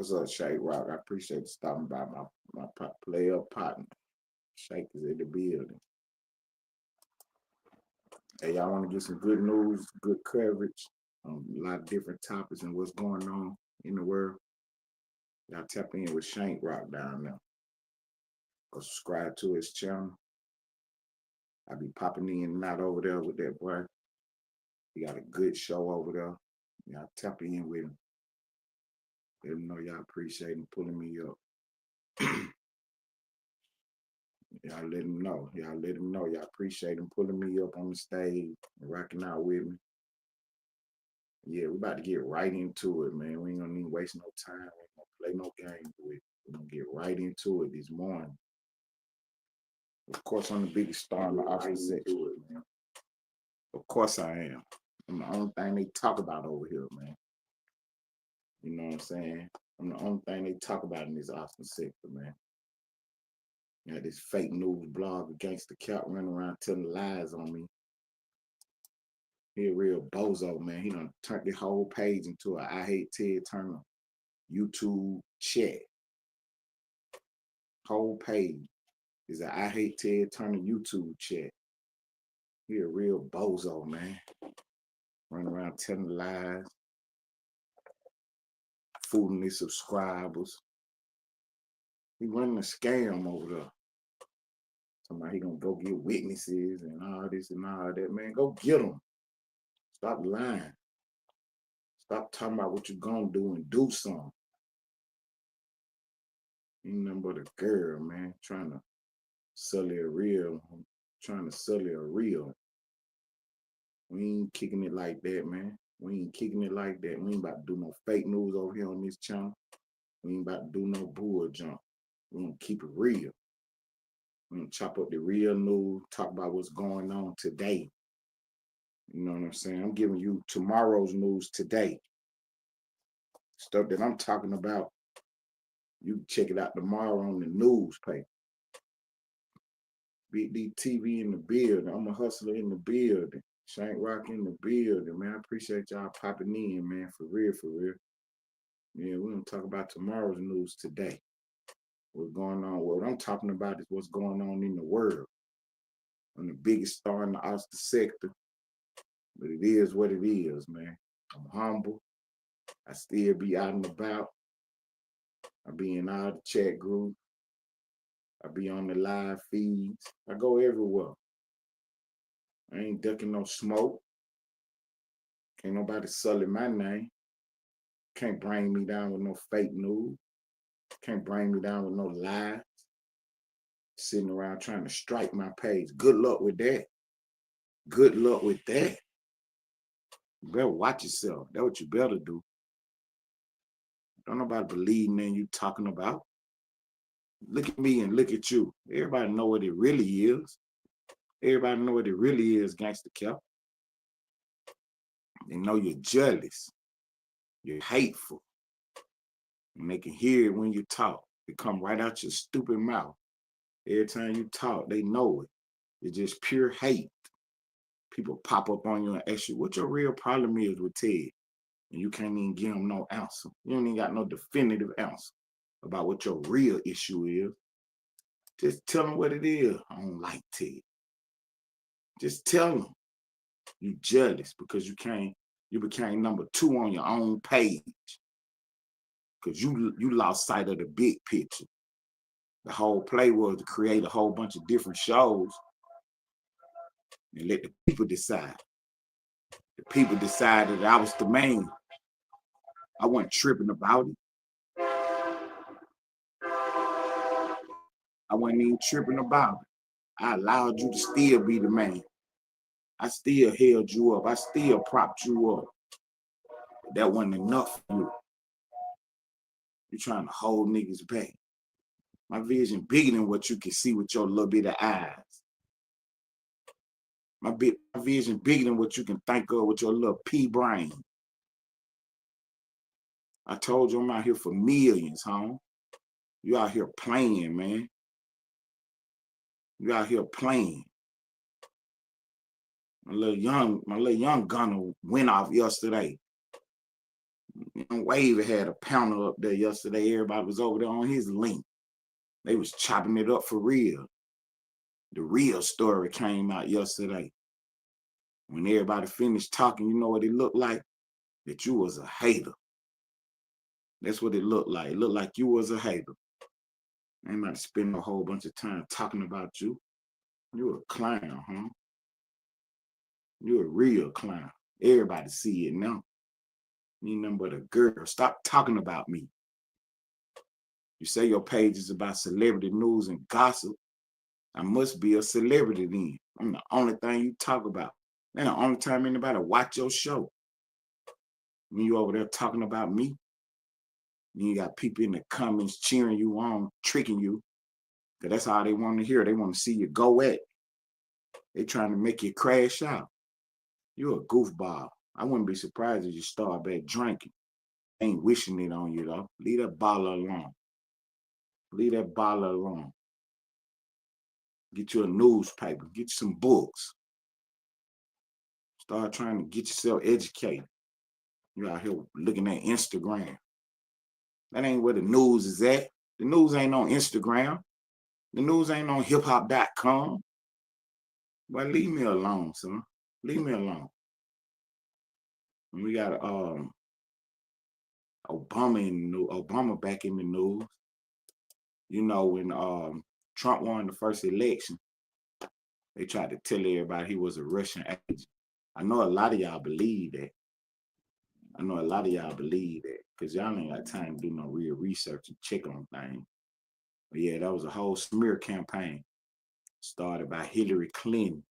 What's up, Shake Rock? I appreciate you stopping by my player partner. Shake is in the building. Hey, y'all want to get some good news, good coverage, a lot of different topics and what's going on in the world? Y'all tap in with Shank Rock down there. Go subscribe to his channel. I be popping in and out over there with that boy. He got a good show over there. Y'all tap in with him. Let him know y'all appreciate him pulling me up. Y'all let him know. Y'all let him know. Y'all appreciate him pulling me up on the stage and rocking out with me. Yeah, we about to get right into it, man. We ain't gonna need to waste no time. We ain't gonna play no games with it. We're gonna get right into it this morning. Of course, I'm the biggest star in the office section, man. Of course I am. I'm the only thing they talk about over here, man. You know what I'm saying? I'm the only thing they talk about in this Austin sector, man. You know, this fake news blog, Gangstacap, running around telling lies on me. He a real bozo, man. He done turned the whole page into a I Hate Ted Turner YouTube chat. Whole page is a I Hate Ted Turner YouTube chat. He a real bozo, man. Running around telling lies, fooling his subscribers. He running a scam over there. Somebody he gonna go get witnesses and all this and all that. Man, go get them. Stop lying. Stop talking about what you're gonna do and do something. Ain't nothing but a girl, man, trying to sell it real. Trying to sell it real. We ain't kicking it like that, man. We ain't kicking it like that. We ain't about to do no fake news over here on this channel. We ain't about to do no bull jump. We gonna keep it real. We gonna chop up the real news, talk about what's going on today. You know what I'm saying? I'm giving you tomorrow's news today. Stuff that I'm talking about, you can check it out tomorrow on the newspaper. Big D TV in the building. I'm a hustler in the building. Shank Rock in the building, man. I appreciate y'all popping in, man. For real, for real. Yeah, we're gonna talk about tomorrow's news today. What's going on? What I'm talking about is what's going on in the world. I'm the biggest star in the Austin sector. But it is what it is, man. I'm humble. I still be out and about. I be in all the chat groups. I be on the live feeds. I go everywhere. I ain't ducking no smoke. Can't nobody sully my name. Can't bring me down with no fake news. Can't bring me down with no lies. Sitting around trying to strike my page. Good luck with that. Good luck with that. You better watch yourself. That's what you better do. Don't nobody believe in you talking about. Look at me and look at you. Everybody know what it really is. Everybody know what it really is, Gangstacap. They know you're jealous. You're hateful. And they can hear it when you talk. It come right out your stupid mouth. Every time you talk, they know it. It's just pure hate. People pop up on you and ask you, what your real problem is with Ted? And you can't even give them no answer. You don't even got no definitive answer about what your real issue is. Just tell them what it is. I don't like Ted. Just tell them you jealous because you became number 2 on your own page. Because you lost sight of the big picture. The whole play was to create a whole bunch of different shows and let the people decide. The people decided that I was the main. I wasn't tripping about it. I wasn't even tripping about it. I allowed you to still be the man. I still held you up. I still propped you up. But that wasn't enough for you. You're trying to hold niggas back. My vision bigger than what you can see with your little bit of eyes. My vision bigger than what you can think of with your little pea brain. I told you I'm out here for millions, huh? You out here playing, man. You out here playing. My little young gunner went off yesterday. Wavy had a panel up there yesterday. Everybody was over there on his link. They was chopping it up for real. The real story came out yesterday. When everybody finished talking, you know what it looked like? That you was a hater. That's what it looked like. It looked like you was a hater. I ain't about to spend a whole bunch of time talking about you. You a clown, huh? You a real clown. Everybody see it now. You ain't nothing but a girl. Stop talking about me. You say your page is about celebrity news and gossip. I must be a celebrity then. I'm the only thing you talk about. That's the only time anybody watch your show. When you over there talking about me, you got people in the comments cheering you on, tricking you. Cause that's all they want to hear. They want to see you go at. They trying to make you crash out. You're a goofball. I wouldn't be surprised if you start back drinking. Ain't wishing it on you though. Leave that bottle alone. Leave that bottle alone. Get you a newspaper. Get you some books. Start trying to get yourself educated. You out here looking at Instagram. That ain't where the news is at. The news ain't on Instagram. The news ain't on hiphop.com. Well, leave me alone, son. Leave me alone. We got Obama back in the news. You know, when Trump won the first election, they tried to tell everybody he was a Russian agent. I know a lot of y'all believe that. Because y'all ain't got time to do no real research and check on things. But yeah, that was a whole smear campaign started by Hillary Clinton.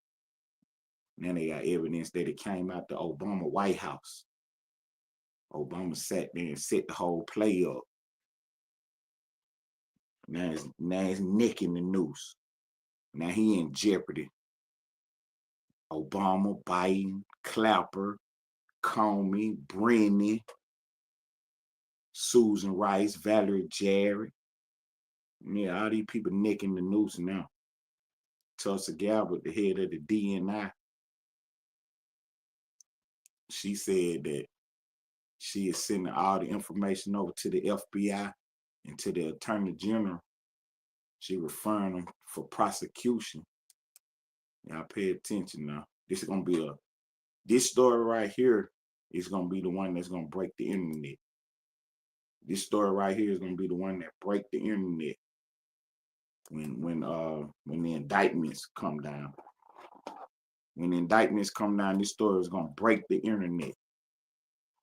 And then they got evidence that it came out the Obama White House. Obama sat there and set the whole play up. Now his neck in the noose. Now he in jeopardy. Obama, Biden, Clapper, Comey, Brennan, Susan Rice, Valerie Jarrett. Yeah, all these people neck in the noose now. Tulsa Gabbard, the head of the DNI, she said that she is sending all the information over to the FBI and to the Attorney General. She referring them for prosecution. Y'all pay attention now. This story right here is gonna be the one that's gonna break the internet. This story right here is gonna be the one that break the internet when the indictments come down. When the indictments come down, this story is gonna break the internet.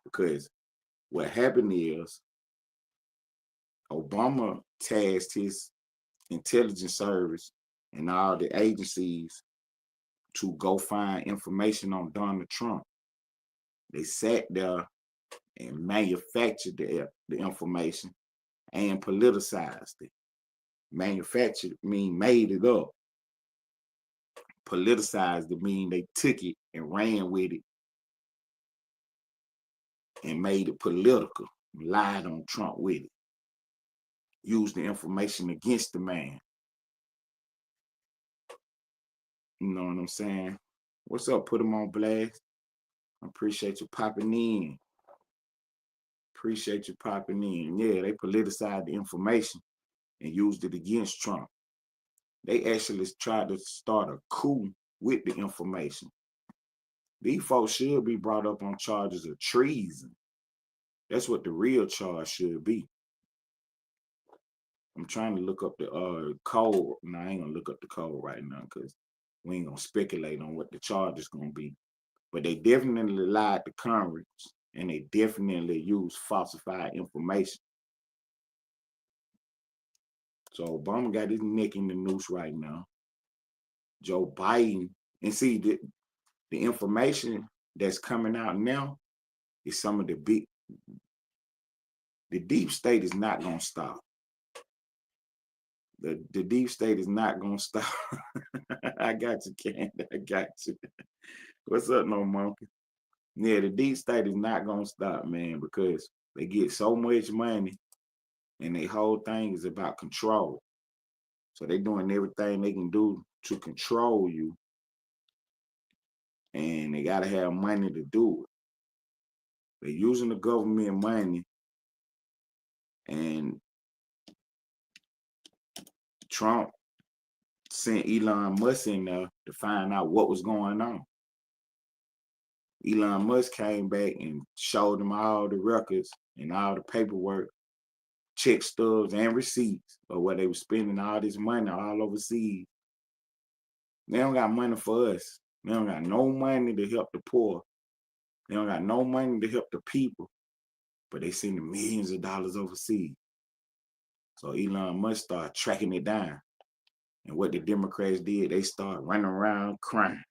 Because what happened is Obama tasked his intelligence service and all the agencies to go find information on Donald Trump. They sat there and manufactured the information and politicized it. Manufactured mean made it up. Politicized it mean they took it and ran with it and made it political. Lied on Trump with it. Used the information against the man. You know what I'm saying? What's up? Put him on blast. I appreciate you popping in. Yeah, they politicized the information and used it against Trump. They actually tried to start a coup with the information. These folks should be brought up on charges of treason. That's what the real charge should be. I'm trying to look up the code. No, I ain't gonna look up the code right now because we ain't gonna speculate on what the charge is gonna be. But they definitely lied to Congress and they definitely used falsified information. So Obama got his neck in the noose right now. Joe Biden, and see the information that's coming out now is some of the deep state is not gonna stop. The deep state is not gonna stop. I got you, Candy. I got you. What's up, no monkey? Yeah, the deep state is not gonna stop, man, because they get so much money and their whole thing is about control. So they doing everything they can do to control you. And they gotta have money to do it. They're using the government money, and Trump sent Elon Musk in there to find out what was going on. Elon Musk came back and showed him all the records and all the paperwork, check stubs and receipts of where they were spending all this money all overseas. They don't got money for us. They don't got no money to help the poor. They don't got no money to help the people, but they sending millions of dollars overseas. So Elon Musk started tracking it down. And what the Democrats did, they started running around crying.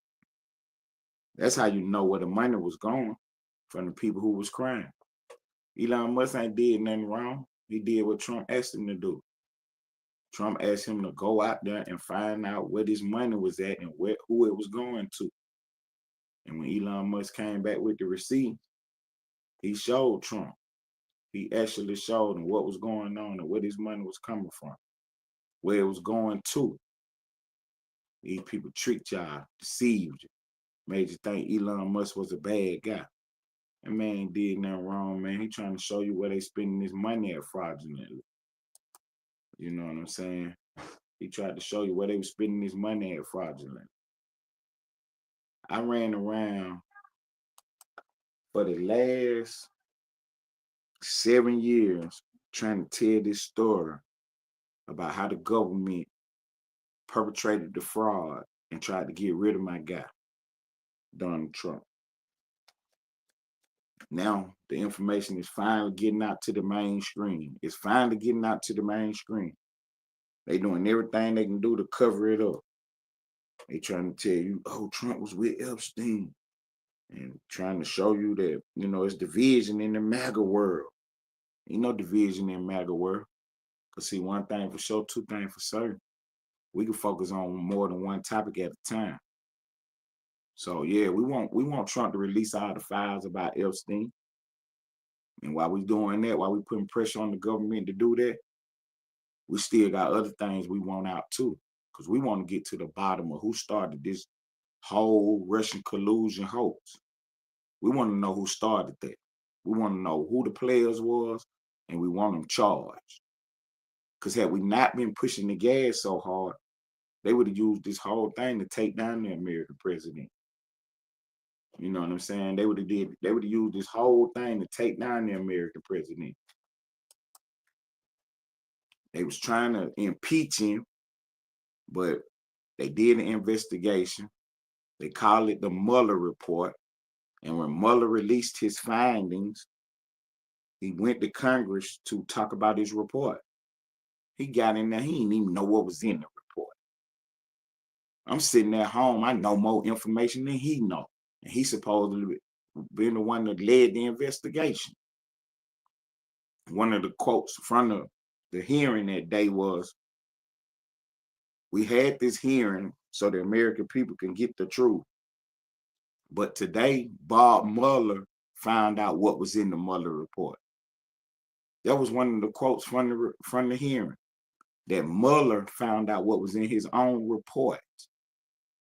That's how you know where the money was going, from the people who was crying. Elon Musk ain't did nothing wrong. He did what Trump asked him to do. Trump asked him to go out there and find out where this money was at and who it was going to. And when Elon Musk came back with the receipt, he showed Trump. He actually showed him what was going on and where this money was coming from, where it was going to. These people tricked y'all, deceived you, made you think Elon Musk was a bad guy. That man did nothing wrong, man. He trying to show you where they spending this money at fraudulently. You know what I'm saying? He tried to show you where they were spending this money at fraudulently. I ran around for the last 7 years trying to tell this story about how the government perpetrated the fraud and tried to get rid of my guy, Donald Trump. Now the information is finally getting out to the mainstream. It's finally getting out to the mainstream. They doing everything they can do to cover it up. They trying to tell you, oh, Trump was with Epstein, and trying to show you that, you know, it's division in the MAGA world. Ain't no division in MAGA world. Because see, one thing for sure, two things for certain. We can focus on more than one topic at a time. So yeah, we want Trump to release all the files about Epstein. And while we doing that, while we putting pressure on the government to do that, we still got other things we want out too. Because we want to get to the bottom of who started this whole Russian collusion hoax. We want to know who started that. We want to know who the players was, and we want them charged. Because had we not been pushing the gas so hard, they would have used this whole thing to take down the American president. You know what I'm saying? They would have used this whole thing to take down the American president. They was trying to impeach him, but they did an investigation. They call it the Mueller report. And when Mueller released his findings, he went to Congress to talk about his report. He got in there, he didn't even know what was in the report. I'm sitting at home, I know more information than he know. And he supposedly been the one that led the investigation. One of the quotes from the hearing that day was, we had this hearing so the American people can get the truth. But today, Bob Mueller found out what was in the Mueller report. That was one of the quotes from the hearing, that Mueller found out what was in his own report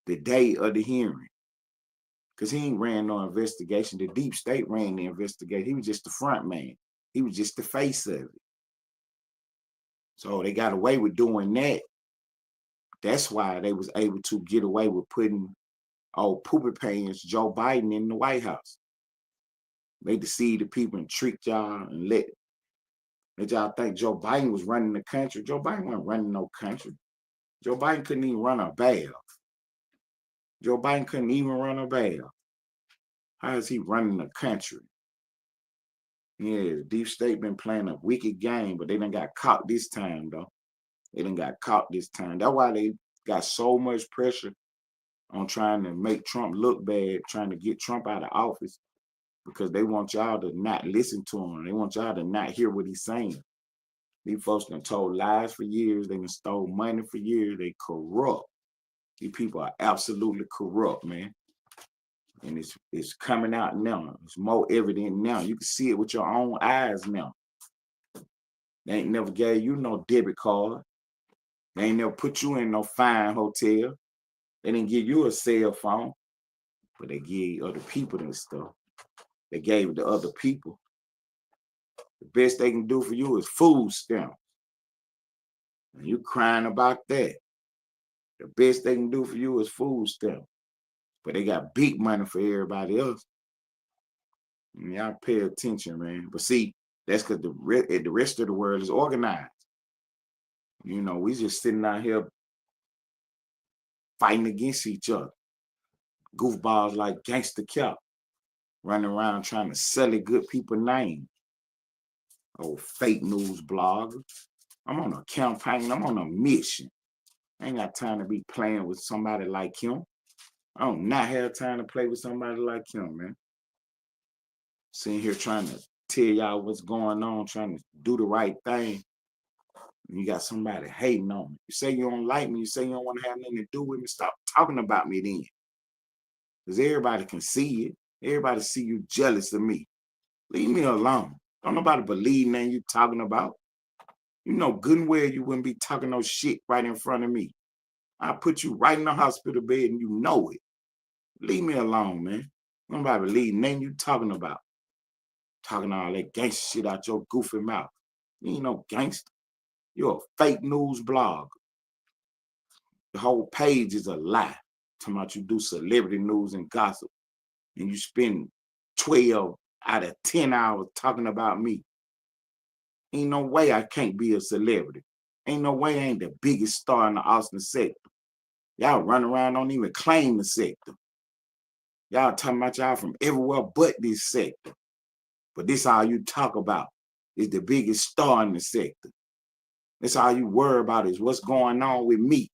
the day of the hearing. Because he ain't ran no investigation. The deep state ran the investigation. He was just the front man. He was just the face of it. So they got away with doing that. That's why they was able to get away with putting old poopy pants Joe Biden in the White House. They deceived the people and tricked y'all and let y'all think Joe Biden was running the country. Joe Biden wasn't running no country. Joe Biden couldn't even run a bath. Joe Biden couldn't even run a bath. How is he running the country? Yeah, the deep state been playing a wicked game, but they done got caught this time, though. They done got caught this time. That's why they got so much pressure on trying to make Trump look bad, trying to get Trump out of office, because they want y'all to not listen to him. They want y'all to not hear what he's saying. These folks done told lies for years. They done stole money for years. They corrupt. These people are absolutely corrupt, man. And it's coming out now. It's more evident now. You can see it with your own eyes now. They ain't never gave you no debit card. They ain't never put you in no fine hotel. They didn't give you a cell phone, but they give other people that stuff. They gave it to other people. The best they can do for you is food stamps. And you crying about that. The best they can do for you is food stamps. But they got big money for everybody else. And y'all pay attention, man. But see, that's because the rest of the world is organized. You know, we just sitting out here fighting against each other. Goofballs like Gangstacap running around trying to sell a good people name. Oh, fake news blogger. I'm on a campaign. I'm on a mission. I ain't got time to be playing with somebody like him. I don't not have time to play with somebody like him, man. Sitting here trying to tell y'all what's going on, trying to do the right thing. And you got somebody hating on me. You say you don't like me. You say you don't want to have nothing to do with me. Stop talking about me then. Because everybody can see it. Everybody see you jealous of me. Leave me alone. Don't nobody believe nothing you talking about. You know good and well you wouldn't be talking no shit right in front of me. I put you right in the hospital bed and you know it. Leave me alone, man. Nobody believe nothing you talking about. Talking all that gangster shit out your goofy mouth. You ain't no gangster. You're a fake news blog. The whole page is a lie. Talking about you do celebrity news and gossip. And you spend 12 out of 10 hours talking about me. Ain't no way I can't be a celebrity. Ain't no way I ain't the biggest star in the Austin sector. Y'all run around, don't even claim the sector. Y'all talking about y'all from everywhere but this sector. But this all you talk about is the biggest star in the sector. That's all you worry about is what's going on with me.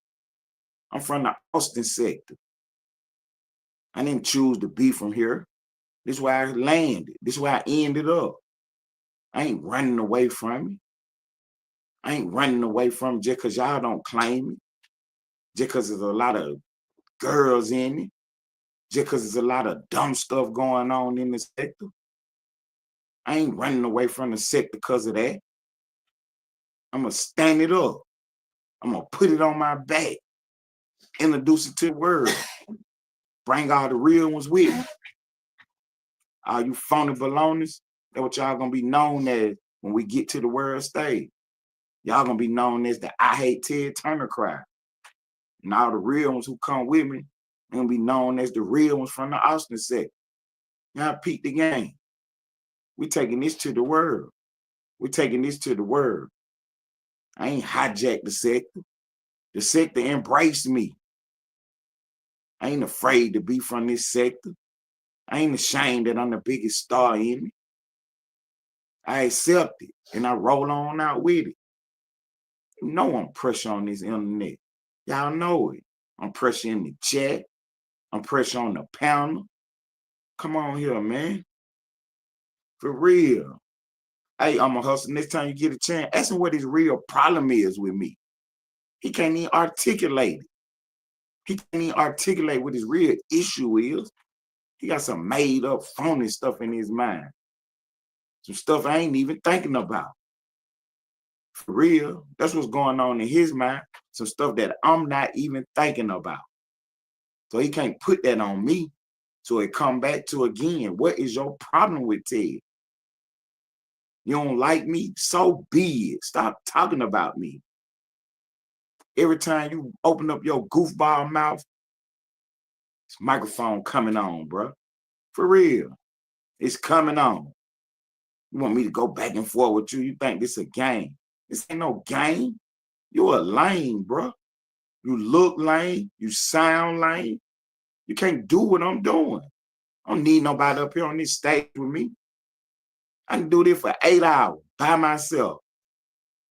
I'm from the Austin sector. I didn't choose to be from here. This is where I landed. This is where I ended up. I ain't running away from it. I ain't running away from it just because y'all don't claim it. Just because there's a lot of girls in it. Just because there's a lot of dumb stuff going on in the sector. I ain't running away from the sector because of that. I'm going to stand it up. I'm going to put it on my back. Introduce it to the world. Bring all the real ones with me. All you phony baloners, that's what y'all going to be known as when we get to the world stage. Y'all going to be known as the I Hate Ted Turner crowd. And all the real ones who come with me, they're going to be known as the real ones from the Austin sector. Y'all peep the game. We taking this to the world. We're taking this to the world. I ain't hijacked the sector. The sector embraced me. I ain't afraid to be from this sector. I ain't ashamed that I'm the biggest star in it. I accept it and I roll on out with it. You know I'm pressure on this internet. Y'all know it. I'm pressure in the chat. I'm pressure on the panel. Come on here, man. For real. Hey, I'm a hustler. Next time you get a chance, ask him what his real problem is with me. He can't even articulate it. He can't even articulate what his real issue is. He got some made up phony stuff in his mind. Some stuff I ain't even thinking about. For real. That's what's going on in his mind. Some stuff that I'm not even thinking about. So he can't put that on me. So it come back to again, what is your problem with Ted? You don't like me? So be it. Stop talking about me. Every time you open up your goofball mouth, this microphone coming on, bro. For real. It's coming on. You want me to go back and forth with you? You think this a game? This ain't no game. You're a lame, bro. You look lame. You sound lame. You can't do what I'm doing. I don't need nobody up here on this stage with me. I can do this for 8 hours by myself.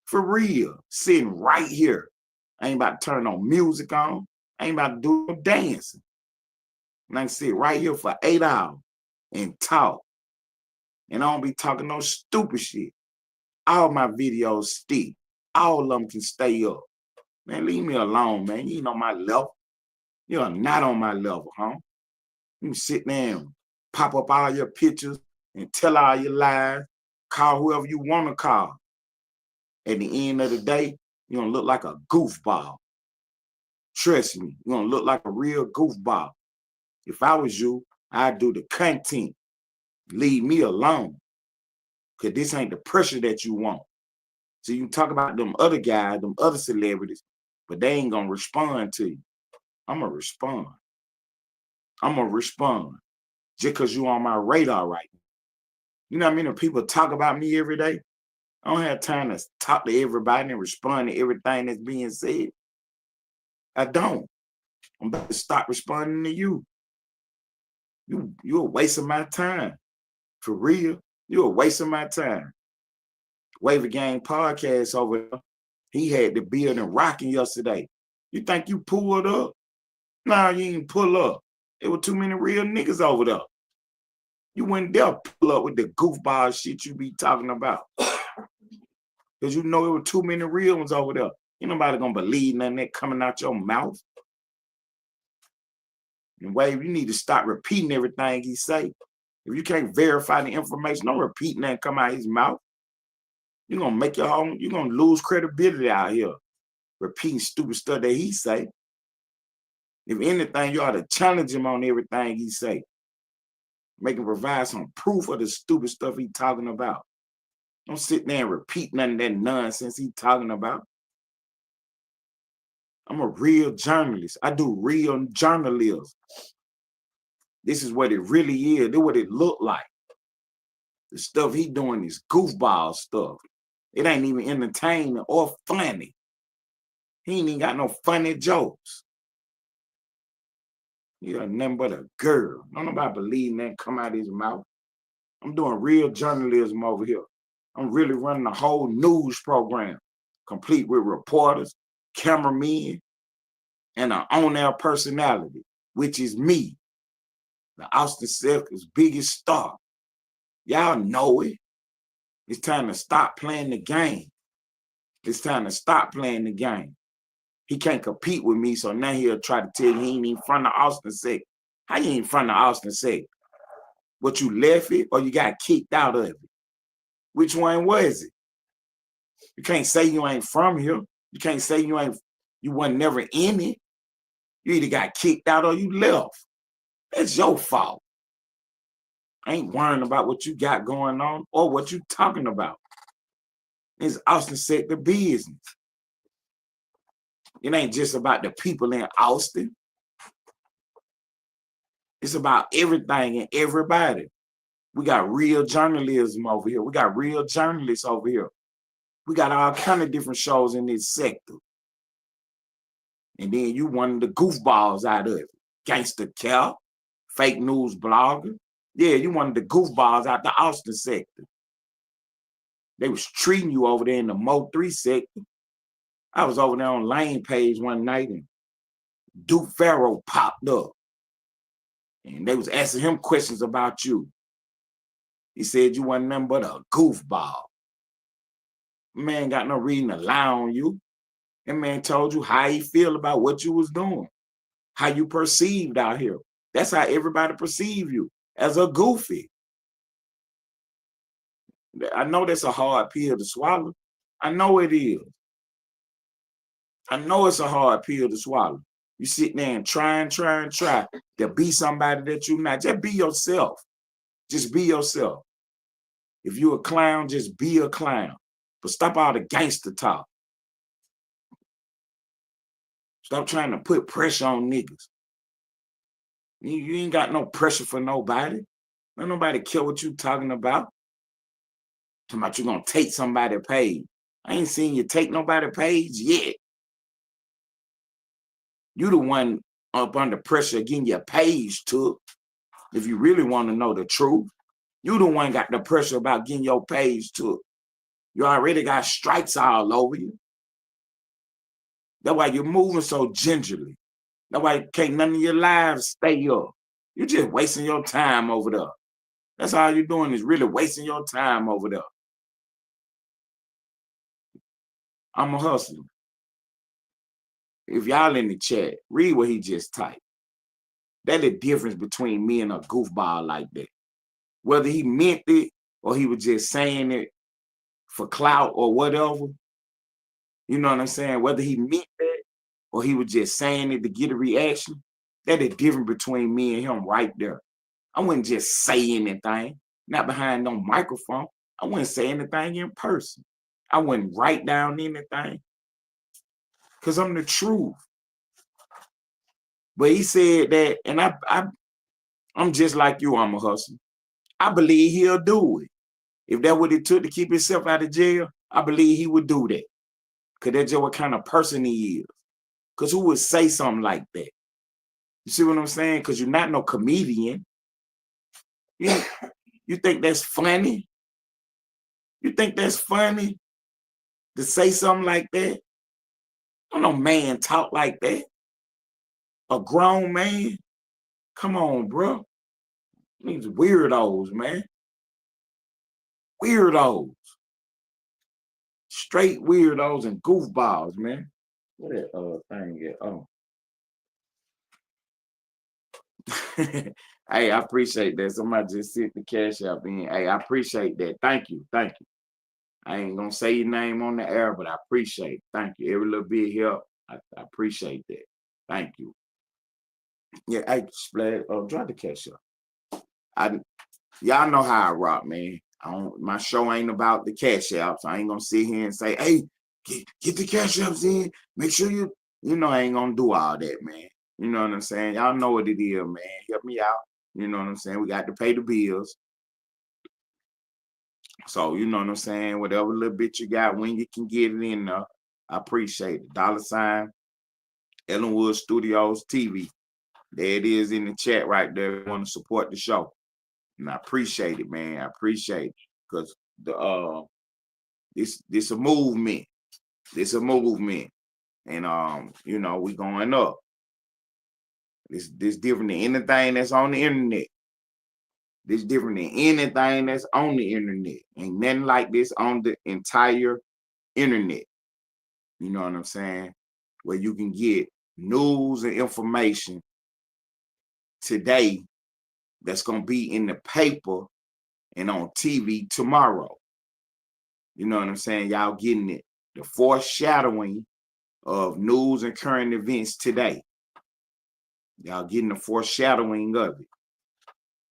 For real. Sitting right here. I ain't about to turn no music on. I ain't about to do no dancing. And I can sit right here for 8 hours and talk. And I don't be talking no stupid shit. All my videos stick. All of them can stay up. Man, leave me alone, man. You ain't on my level. You are not on my level, huh? You can sit there and pop up all your pictures and tell all your lies. Call whoever you want to call. At the end of the day, you're going to look like a goofball. Trust me, you're going to look like a real goofball. If I was you, I'd do the content. Leave me alone. Because this ain't the pressure that you want. So you talk about them other guys, them other celebrities, but they ain't going to respond to you. I'm going to respond. I'm going to respond just because you on my radar right now. You know what I mean? When people talk about me every day, I don't have time to talk to everybody and respond to everything that's being said. I don't. I'm about to stop responding to you. You're a waste of my time. For real. You're a waste of my time. Wave Gang podcast over there. He had the building rocking yesterday. You think you pulled up? Nah, you ain't pull up. There were too many real niggas over there. You wouldn't dare pull up with the goofball shit you be talking about. Because you know there were too many real ones over there. Ain't nobody gonna believe nothing that coming out your mouth. And Wave, you need to stop repeating everything he say. If you can't verify the information, don't repeat nothing come out his mouth. You're gonna make your own, you're gonna lose credibility out here. Repeating stupid stuff that he say. If anything, you ought to challenge him on everything he say. Make him provide some proof of the stupid stuff he talking about. Don't sit there and repeat none of that nonsense he talking about. I'm a real journalist. I do real journalism. This is what it really is. This is what it look like. The stuff he doing is goofball stuff. It ain't even entertaining or funny. He ain't even got no funny jokes. You're nothing but a girl. Don't nobody believe that come out of his mouth. I'm doing real journalism over here. I'm really running a whole news program, complete with reporters, cameramen, and an on-air personality, which is me, the Austin Selkers' biggest star. Y'all know it. It's time to stop playing the game. It's time to stop playing the game. He can't compete with me, so now he'll try to tell you he ain't in front of Austin Selk. How you ain't in front of Austin Selk? What, you left it or you got kicked out of it? Which one was it? You can't say you ain't from here. You can't say you wasn't never in it. You either got kicked out or you left. That's your fault. I ain't worrying about what you got going on or what you talking about. It's Austin Selk the business. It ain't just about the people in Austin. It's about everything and everybody. We got real journalism over here. We got real journalists over here. We got all kind of different shows in this sector. And then you one of the goofballs out of it. Gangstacap, fake news blogger. Yeah, you one of the goofballs out the Austin sector. They was treating you over there in the Mo 3 sector. I was over there on Lane Page one night and Duke Farrow popped up. And they was asking him questions about you. He said you wasn't nothing but a goofball. Man got no reason to lie on you. That man told you how he feel about what you was doing, how you perceived out here. That's how everybody perceive you, as a goofy. I know that's a hard pill to swallow. I know it is. I know it's a hard pill to swallow. You sit there and try to be somebody that you're not. Just be yourself. Just be yourself. If you're a clown, just be a clown. But stop all the gangster talk. Stop trying to put pressure on niggas. You ain't got no pressure for nobody. Don't nobody care what you talking about. Talking about you gonna take somebody's page. I ain't seen you take nobody's page yet. You the one up under pressure getting your page took. If you really want to know the truth, you the one got the pressure about getting your page took. You already got strikes all over you. That's why you're moving so gingerly. That's why can't none of your lives stay up. You're just wasting your time over there. That's all you're doing is really wasting your time over there. I'm a hustler. If y'all in the chat, read what he just typed. That's the difference between me and a goofball like that. Whether he meant it or he was just saying it for clout or whatever. You know what I'm saying? Whether he meant that or he was just saying it to get a reaction, that's the difference between me and him right there. I wouldn't just say anything. not behind no microphone. I wouldn't say anything in person. I wouldn't write down anything because I'm the truth. But he said that, and I'm just like you, I'm a hustler. I believe he'll do it. If that what it took to keep himself out of jail, I believe he would do that. Because that's just what kind of person he is. Because who would say something like that? You see what I'm saying? Because you're not no comedian. You think that's funny? You think that's funny to say something like that? I don't know man talk like that. A grown man? Come on, bro. These weirdos, man. Weirdos. Straight weirdos and goofballs, man. What that thing get? Oh. Hey, I appreciate that. Somebody just sent the cash out in. Hey, I appreciate that. Thank you. Thank you. I ain't gonna say your name on the air, but I appreciate it. Thank you. Every little bit help. I appreciate that. Thank you. Yeah, hey, Splash, drop the cash up. Y'all know how I rock, man. My show ain't about the cash apps. I ain't gonna sit here and say, hey, get the cash apps in. Make sure I ain't gonna do all that, man. You know what I'm saying? Y'all know what it is, man. Help me out. You know what I'm saying? We got to pay the bills. So, you know what I'm saying? Whatever little bit you got, when you can get it in there, I appreciate it. $, Ellenwood Studios TV. There it is in the chat right there. If you want to support the show. And I appreciate it, man. I appreciate it. Because this a movement. This a movement. And we going up. This different than anything that's on the internet. This different than anything that's on the internet. Ain't nothing like this on the entire internet. You know what I'm saying? Where you can get news and information today that's going to be in the paper and on TV tomorrow. You know what I'm saying? Y'all getting it. The foreshadowing of news and current events today. Y'all getting the foreshadowing of it.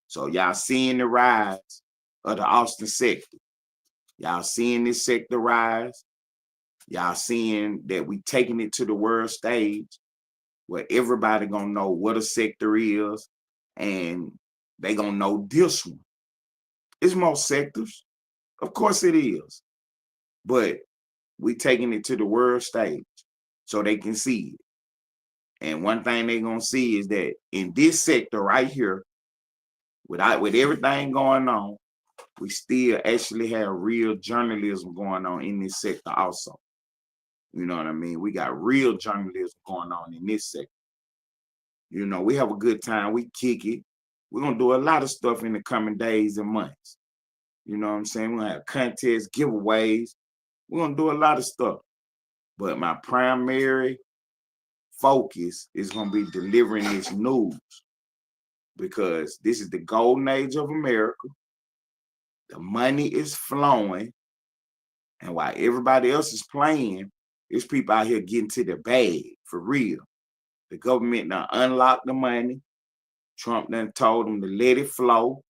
So y'all seeing the rise of the Austin sector. Y'all seeing this sector rise. Y'all seeing that we taking it to the world stage where everybody gonna know what a sector is and they gonna know this one. It's more sectors. Of course it is. But we taking it to the world stage so they can see it. And one thing they gonna see is that in this sector right here, with everything going on, we still actually have real journalism going on in this sector also. You know what I mean? We got real journalism going on in this sector. You know, we have a good time. We kick it. We're going to do a lot of stuff in the coming days and months. You know what I'm saying? We're going to have contests, giveaways. We're going to do a lot of stuff. But my primary focus is going to be delivering this news because this is the golden age of America. The money is flowing. And while everybody else is playing, there's people out here getting to the bag for real. The government done unlocked the money. Trump done told them to let it flow.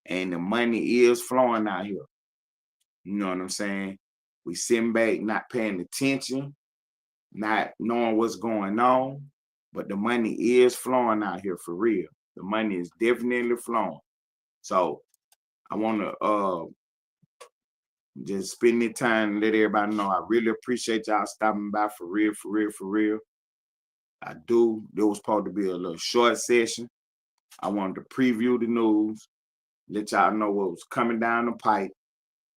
And the money is flowing out here. You know what I'm saying? We sitting back, not paying attention, not knowing what's going on. But the money is flowing out here for real. The money is definitely flowing. So I want to just spend the time and let everybody know I really appreciate y'all stopping by for real, for real, for real. I do. There was supposed to be a little short session. I wanted to preview the news, let y'all know what was coming down the pipe.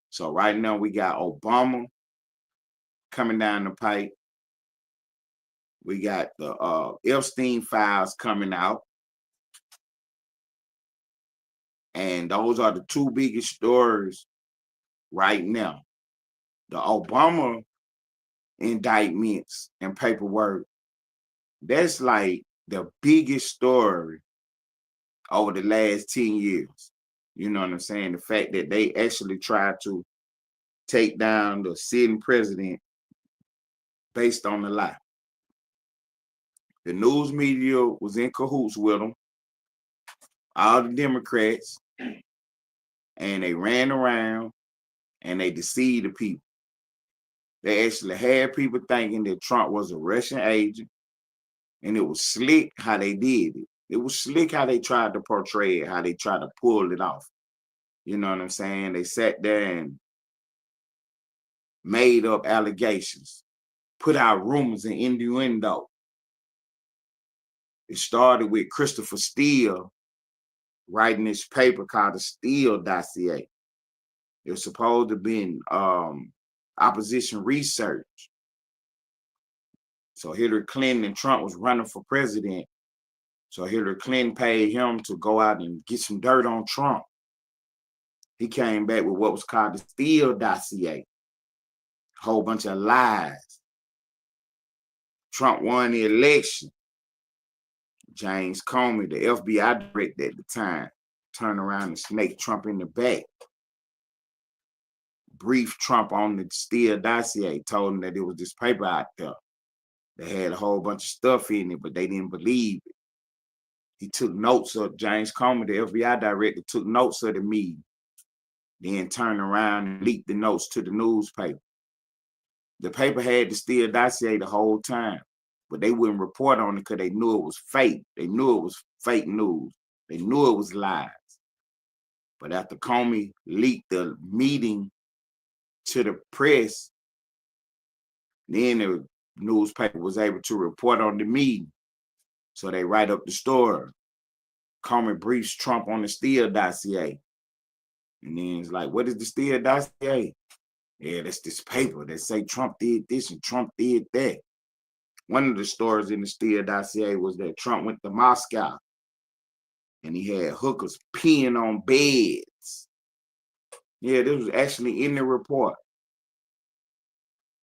So right now we got Obama coming down the pipe. We got the Epstein files coming out. And those are the two biggest stories right now. The Obama indictments and paperwork, that's like the biggest story over the last 10 years. You know what I'm saying? The fact that they actually tried to take down the sitting president based on the lie. The news media was in cahoots with them. All the Democrats, and they ran around and they deceived the people. They actually had people thinking that Trump was a Russian agent, and it was slick how they did it. It was slick how they tried to portray it, how they tried to pull it off. You know what I'm saying? They sat there and made up allegations, put out rumors and innuendo. It started with Christopher Steele writing this paper called the Steele Dossier. It was supposed to be opposition research. So Hillary Clinton and Trump was running for president. So Hillary Clinton paid him to go out and get some dirt on Trump. He came back with what was called the Steele Dossier. A whole bunch of lies. Trump won the election. James Comey, the FBI director at the time, turned around and snaked Trump in the back. Briefed Trump on the Steele Dossier, told him that there was this paper out there that had a whole bunch of stuff in it, but they didn't believe it. He took notes of James Comey, the FBI director, took notes of the meeting, then turned around and leaked the notes to the newspaper. The paper had the Steele Dossier the whole time, but they wouldn't report on it because they knew it was fake. They knew it was fake news. They knew it was lies. But after Comey leaked the meeting to the press, then the newspaper was able to report on the meeting. So they write up the story. Comey briefs Trump on the Steele Dossier. And then it's like, what is the Steele Dossier? Yeah, that's this paper that say Trump did this and Trump did that. One of the stories in the Steele Dossier was that Trump went to Moscow and he had hookers peeing on beds. Yeah, this was actually in the report.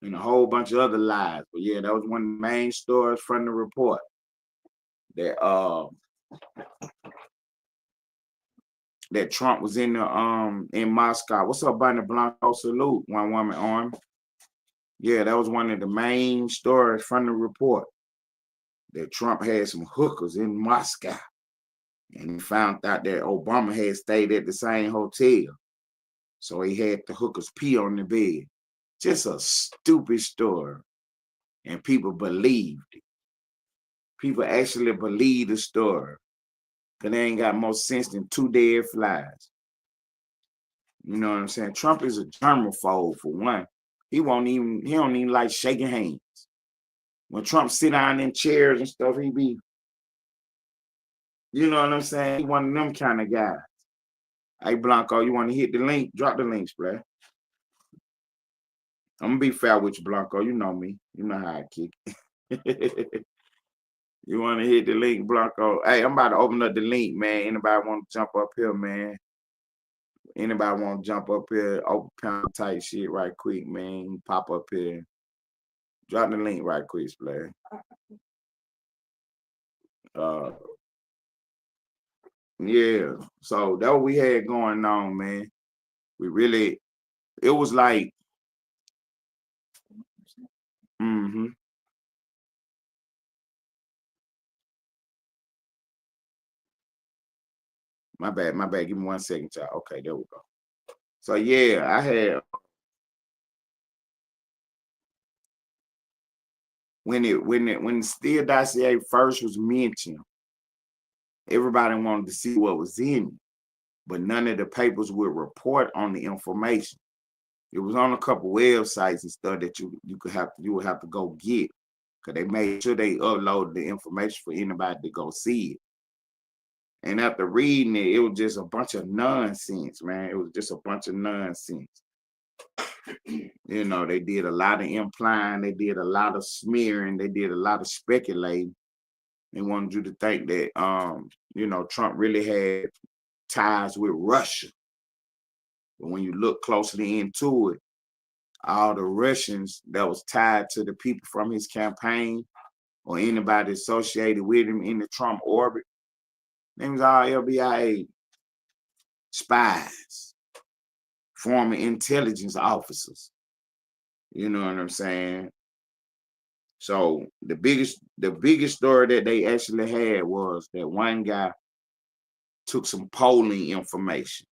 And a whole bunch of other lies. But yeah, that was one of the main stories from the report. That that Trump was in Moscow. What's up, Bunny Blanco? Salute, one woman armed. Yeah, that was one of the main stories from the report. That Trump had some hookers in Moscow. And he found out that Obama had stayed at the same hotel. So he had the hookers pee on the bed. Just a stupid story. And people believed it. People actually believe the story. Because they ain't got more sense than two dead flies. You know what I'm saying? Trump is a germaphobe for one. He don't even like shaking hands. When Trump sit down in chairs and stuff, he be, you know what I'm saying? He one of them kind of guys. Hey, Blanco, you want to hit the link? Drop the links, bro. I'm going to be fair with you, Blanco. You know me. You know how I kick. You want to hit the link, Blanco? Hey, I'm about to open up the link, man. Anybody want to jump up here, man? Anybody want to jump up here, open panel type shit right quick, man? Pop up here. Drop the link right quick, Splash. Yeah, so that what we had going on, man. We really, it was like, My bad. Give me 1 second, child. Okay, there we go. So yeah, I had when the Steele Dossier first was mentioned, everybody wanted to see what was in it, but none of the papers would report on the information. It was on a couple websites and stuff that you would have to go get, because they made sure they uploaded the information for anybody to go see it. And after reading it, it was just a bunch of nonsense, man. It was just a bunch of nonsense. You know, they did a lot of implying, they did a lot of smearing, they did a lot of speculating. They wanted you to think that you know, Trump really had ties with Russia. But when you look closely into it, all the Russians that was tied to the people from his campaign or anybody associated with him in the Trump orbit, they was all FBI spies, former intelligence officers. You know what I'm saying? So the biggest story that they actually had was that one guy took some polling information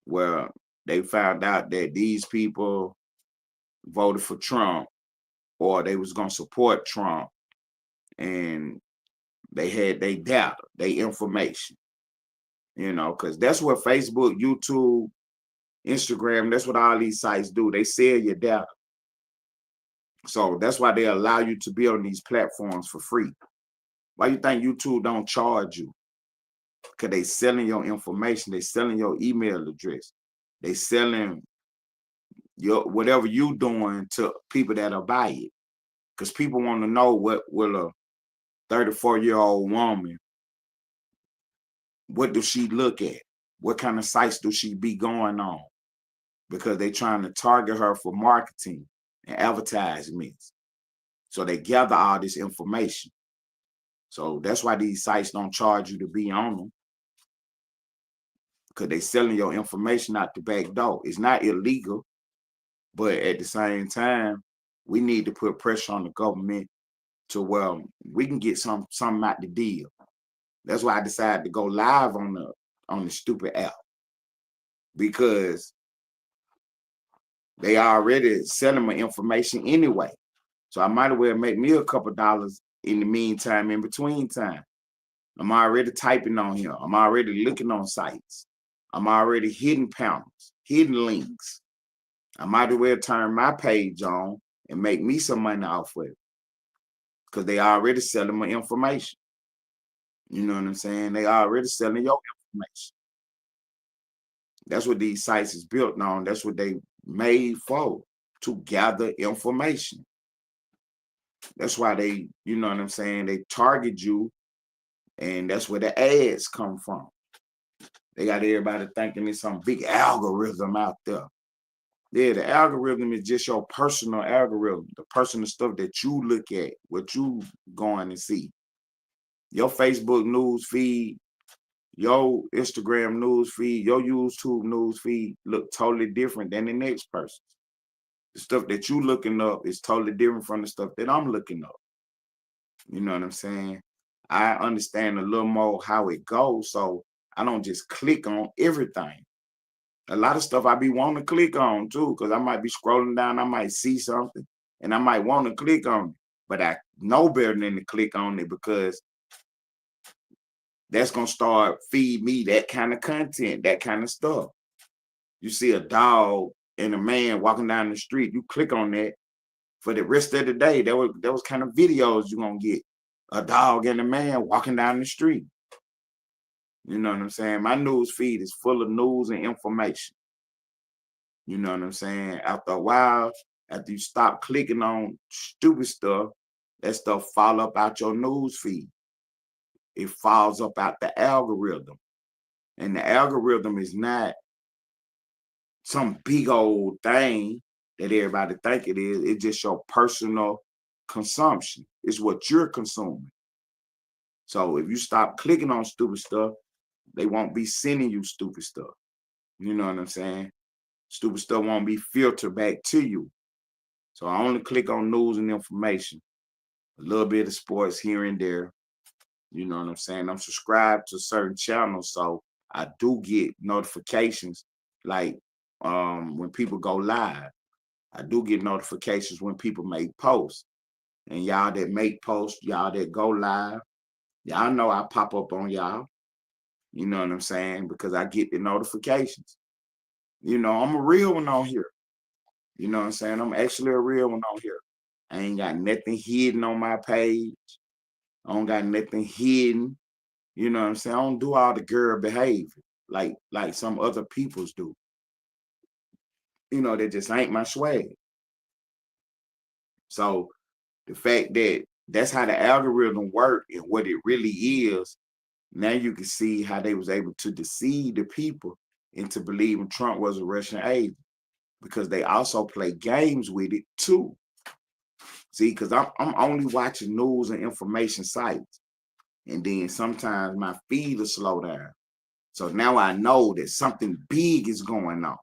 where they found out that these people voted for Trump or they was gonna support Trump, and they had their data, their information, because that's what Facebook, YouTube, Instagram, that's what all these sites do. They sell your data. So that's why they allow you to be on these platforms for free. Why you think YouTube don't charge you? Because they selling your information, they selling your email address, they selling your whatever you doing to people that'll buy it. Because people want to know what will a 34-year-old woman, what does she look at? What kind of sites do she be going on? Because they trying to target her for marketing and advertisements. So they gather all this information. So that's why these sites don't charge you to be on them. Because they selling your information out the back door. It's not illegal, but at the same time, we need to put pressure on the government to where we can get something out the deal. That's why I decided to go live on the stupid app, because they already selling my information anyway. So I might as well make me a couple dollars in the meantime, in between time. I'm already typing on here. I'm already looking on sites. I'm already hitting panels, hitting links. I might as well turn my page on and make me some money off of it, because they already selling my information. You know what I'm saying? They already selling your information. That's what these sites is built on. That's what they made for, to gather information. That's why they, you know what I'm saying, they target you, and that's where the ads come from. They got everybody thinking there's some big algorithm out there. Yeah, the algorithm is just your personal algorithm, the personal stuff that you look at, what you going to see. Your Facebook news feed, your Instagram news feed, your YouTube news feed look totally different than the next person. The stuff that you looking up is totally different from the stuff that I'm looking up. You know what I'm saying? I understand a little more how it goes, so I don't just click on everything. A lot of stuff I be wanting to click on too, because I might be scrolling down, I might see something, and I might want to click on it. But I know better than to click on it, because that's gonna start feed me that kind of content, that kind of stuff. You see a dog and a man walking down the street, you click on that, for the rest of the day, there was kind of videos you're gonna get. A dog and a man walking down the street. You know what I'm saying? My news feed is full of news and information. You know what I'm saying? After a while, after you stop clicking on stupid stuff, that stuff fall up out your news feed. It falls up out the algorithm. And the algorithm is not some big old thing that everybody think it is. It's just your personal consumption. It's what you're consuming. So if you stop clicking on stupid stuff, they won't be sending you stupid stuff. You know what I'm saying? Stupid stuff won't be filtered back to you. So I only click on news and information, a little bit of sports here and there. You know what I'm saying? I'm subscribed to certain channels, so I do get notifications, like when people go live. I do get notifications when people make posts. And y'all that make posts, y'all that go live, y'all know I pop up on y'all. You know what I'm saying? Because I get the notifications. I'm a real one on here. You know what I'm saying? I'm actually a real one on here. I ain't got nothing hidden on my page. I don't got nothing hidden. You know what I'm saying? I don't do all the girl behavior like some other peoples do. That just ain't my swag. So the fact that that's how the algorithm work and what it really is, now you can see how they was able to deceive the people into believing Trump was a Russian agent, because they also play games with it too. See, because I'm only watching news and information sites, and then sometimes my feed will slow down. So now I know that something big is going on.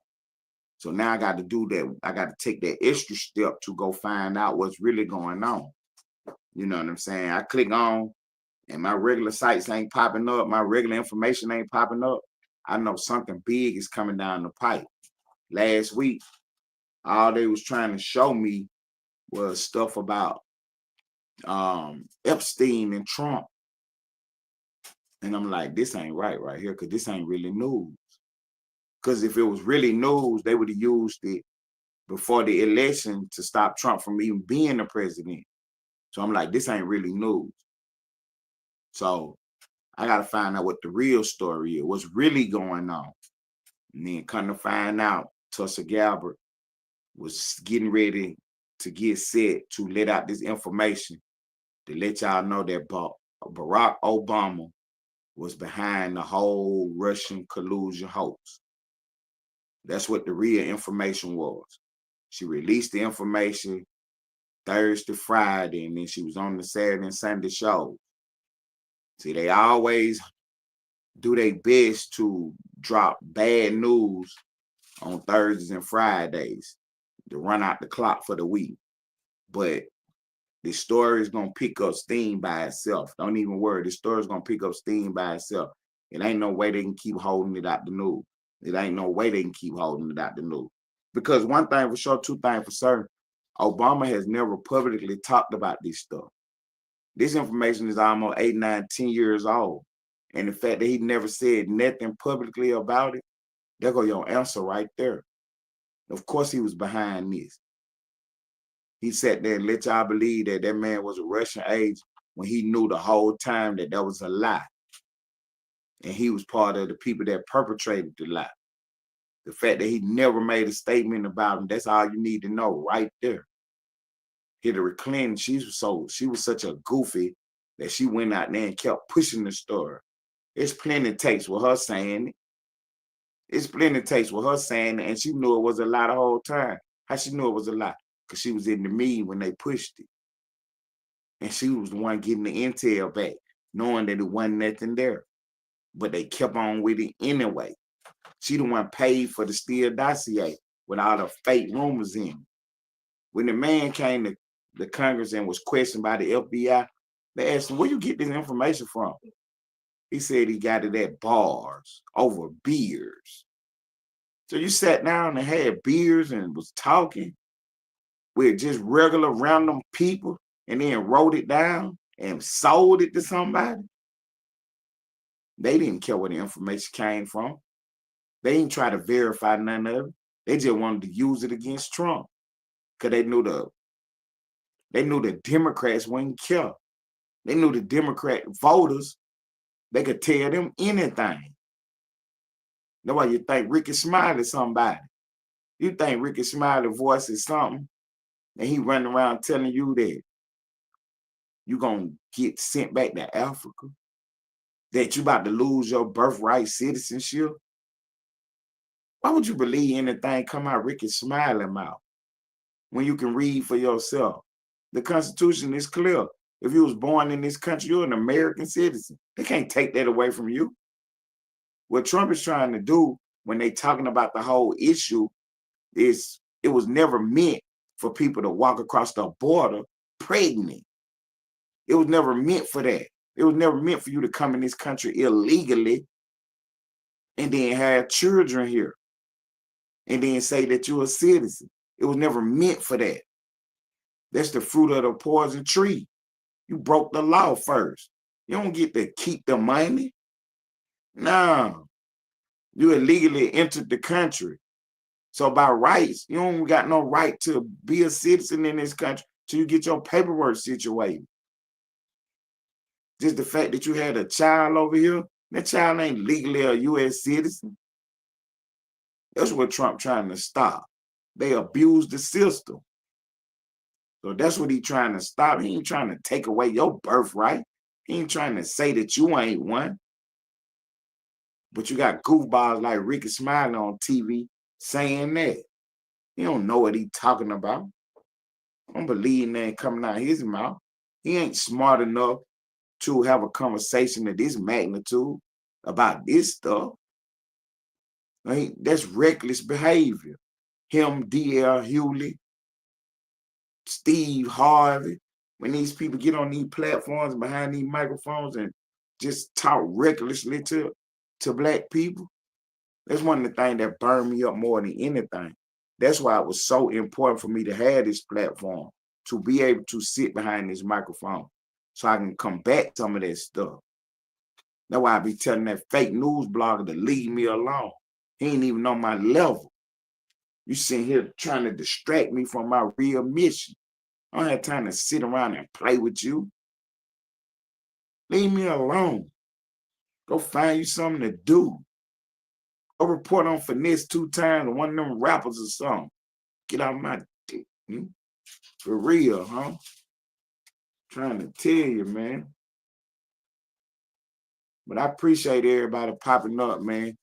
So now I got to do that. I got to take that extra step to go find out what's really going on. You know what I'm saying? I click on, and my regular sites ain't popping up. My regular information ain't popping up. I know something big is coming down the pipe. Last week, all they was trying to show me was stuff about Epstein and Trump. And I'm like, this ain't right here, because this ain't really news. Because if it was really news, they would have used it before the election to stop Trump from even being the president. So I'm like, this ain't really news. So I got to find out what the real story is, what's really going on. And then come to find out, Tulsa Gabbard was getting ready to get set to let out this information to let y'all know that Barack Obama was behind the whole Russian collusion hoax. That's what the real information was. She released the information Thursday, Friday, and then she was on the Saturday and Sunday shows. See, they always do their best to drop bad news on Thursdays and Fridays to run out the clock for the week. But the story is going to pick up steam by itself. Don't even worry. The story is going to pick up steam by itself. It ain't no way they can keep holding it out the news. It ain't no way they can keep holding it out the news. Because one thing for sure, two things for certain, Obama has never publicly talked about this stuff. This information is almost 8, 9, 10 years old. And the fact that he never said nothing publicly about it, there go your answer right there. Of course he was behind this. He sat there and let y'all believe that that man was a Russian agent when he knew the whole time that was a lie. And he was part of the people that perpetrated the lie. The fact that he never made a statement about him, that's all you need to know right there. Hillary Clinton, she was such a goofy that she went out there and kept pushing the story. It's plenty of takes with her saying it. It's plenty of takes with her saying it, and she knew it was a lie the whole time. How she knew it was a lie? Because she was in the meeting when they pushed it. And she was the one getting the intel back, knowing that it wasn't nothing there. But they kept on with it anyway. She the one paid for the Steele dossier with all the fake rumors in it. When the man came to the Congress and was questioned by the FBI, they asked him, where you get this information from? He said he got it at bars over beers. So you sat down and had beers and was talking with just regular random people and then wrote it down and sold it to somebody? They didn't care where the information came from. They didn't try to verify none of it. They just wanted to use it against Trump because they knew the Democrats wouldn't care. They knew the Democrat voters, they could tell them anything. That's why you think Ricky Smiley is somebody. You think Ricky Smiley voice is something, and he running around telling you that you're going to get sent back to Africa, that you about to lose your birthright citizenship. Why would you believe anything come out Ricky Smiley mouth when you can read for yourself? The Constitution is clear. If you was born in this country, you're an American citizen. They can't take that away from you. What Trump is trying to do when they talking about the whole issue is it was never meant for people to walk across the border pregnant. It was never meant for that. It was never meant for you to come in this country illegally and then have children here and then say that you're a citizen. It was never meant for that. That's the fruit of the poison tree. You broke the law first. You don't get to keep the money. No. You illegally entered the country. So by rights, you don't got no right to be a citizen in this country till you get your paperwork situated. Just the fact that you had a child over here, that child ain't legally a U.S. citizen. That's what Trump trying to stop. They abuse the system. So that's what he trying to stop. He ain't trying to take away your birthright. He ain't trying to say that you ain't one. But you got goofballs like Ricky Smiley on TV saying that. He don't know what he talking about. I don't believe that coming out of his mouth. He ain't smart enough to have a conversation of this magnitude about this stuff. That's reckless behavior. Him, D.L. Hewley, Steve Harvey, when these people get on these platforms behind these microphones and just talk recklessly to black people, That's one of the things that burned me up more than anything. That's why it was so important for me to have this platform, to be able to sit behind this microphone so I can combat some of that stuff. That's why I be telling that fake news blogger to leave me alone. He ain't even on my level. You sitting here trying to distract me from my real mission. I don't have time to sit around and play with you. Leave me alone. Go find you something to do. Go report on Finesse 2 times and one of them rappers or something. Get out of my dick. For real, huh? Trying to tell you, man. But I appreciate everybody popping up, man.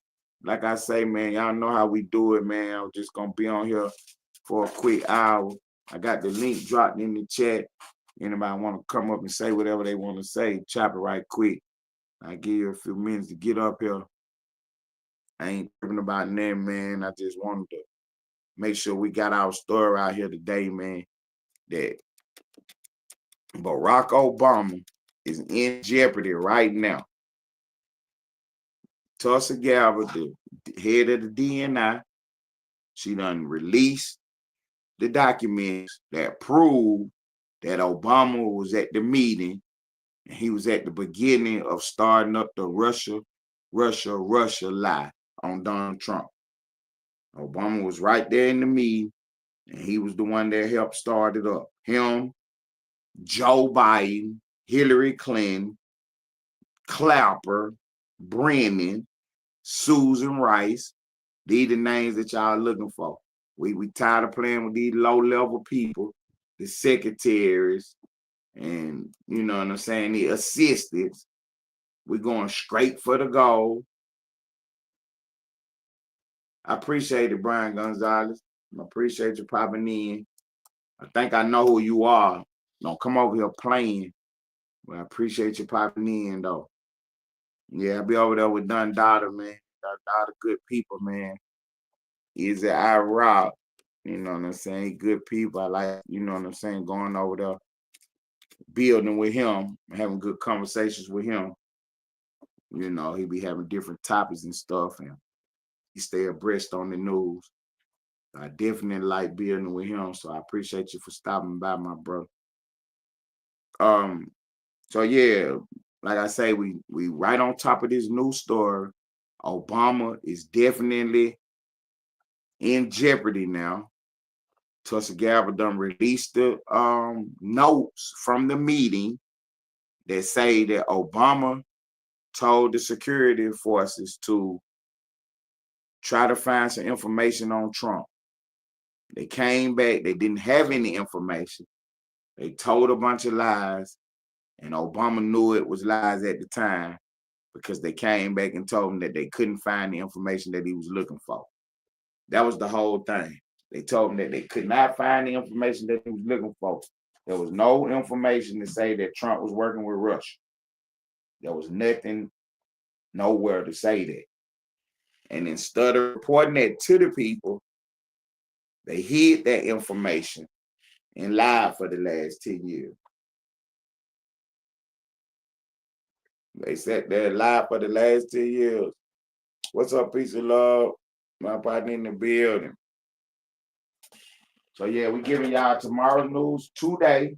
Like I say, man, y'all know how we do it, man. I'm just going to be on here for a quick hour. I got the link dropped in the chat. Anybody want to come up and say whatever they want to say, chop it right quick. I give you a few minutes to get up here. I ain't tripping about them, man. I just wanted to make sure we got our story out here today, man, that Barack Obama is in jeopardy right now. Tulsi Gabbard, the head of the DNI, she done released the documents that prove that Obama was at the meeting and he was at the beginning of starting up the Russia lie on Donald Trump. Obama was right there in the meeting, and he was the one that helped start it up. Him, Joe Biden, Hillary Clinton, Clapper, Brennan, Susan Rice. These are the names that y'all looking for. We tired of playing with these low-level people, the secretaries, and you know what I'm saying, the assistants. We're going straight for the goal. I appreciate it, Brian Gonzalez. I appreciate you popping in. I think I know who you are. Don't come over here playing. But I appreciate you popping in, though. Yeah, I'll be over there with Dun Dada, man. Dun Dada, good people, man. He's at Iraq. You know what I'm saying? Good people. I like, you know what I'm saying, going over there, building with him, having good conversations with him. You know, he be having different topics and stuff, and he stay abreast on the news. I definitely like building with him, so I appreciate you for stopping by, my brother. So yeah, like I say, we right on top of this news story. Obama is definitely in jeopardy now. Tulsi Gabbard done released the notes from the meeting that say that Obama told the security forces to try to find some information on Trump. They came back, they didn't have any information. They told a bunch of lies, and Obama knew it was lies at the time because they came back and told him that they couldn't find the information that he was looking for. That was the whole thing. They told him that they could not find the information that he was looking for. There was no information to say that Trump was working with Russia. There was nothing, nowhere to say that. And instead of reporting that to the people, they hid that information and lied for the last 10 years. They sat there and lied for the last 10 years. What's up, peace of love? My partner in the building. So yeah, we're giving y'all tomorrow's news today.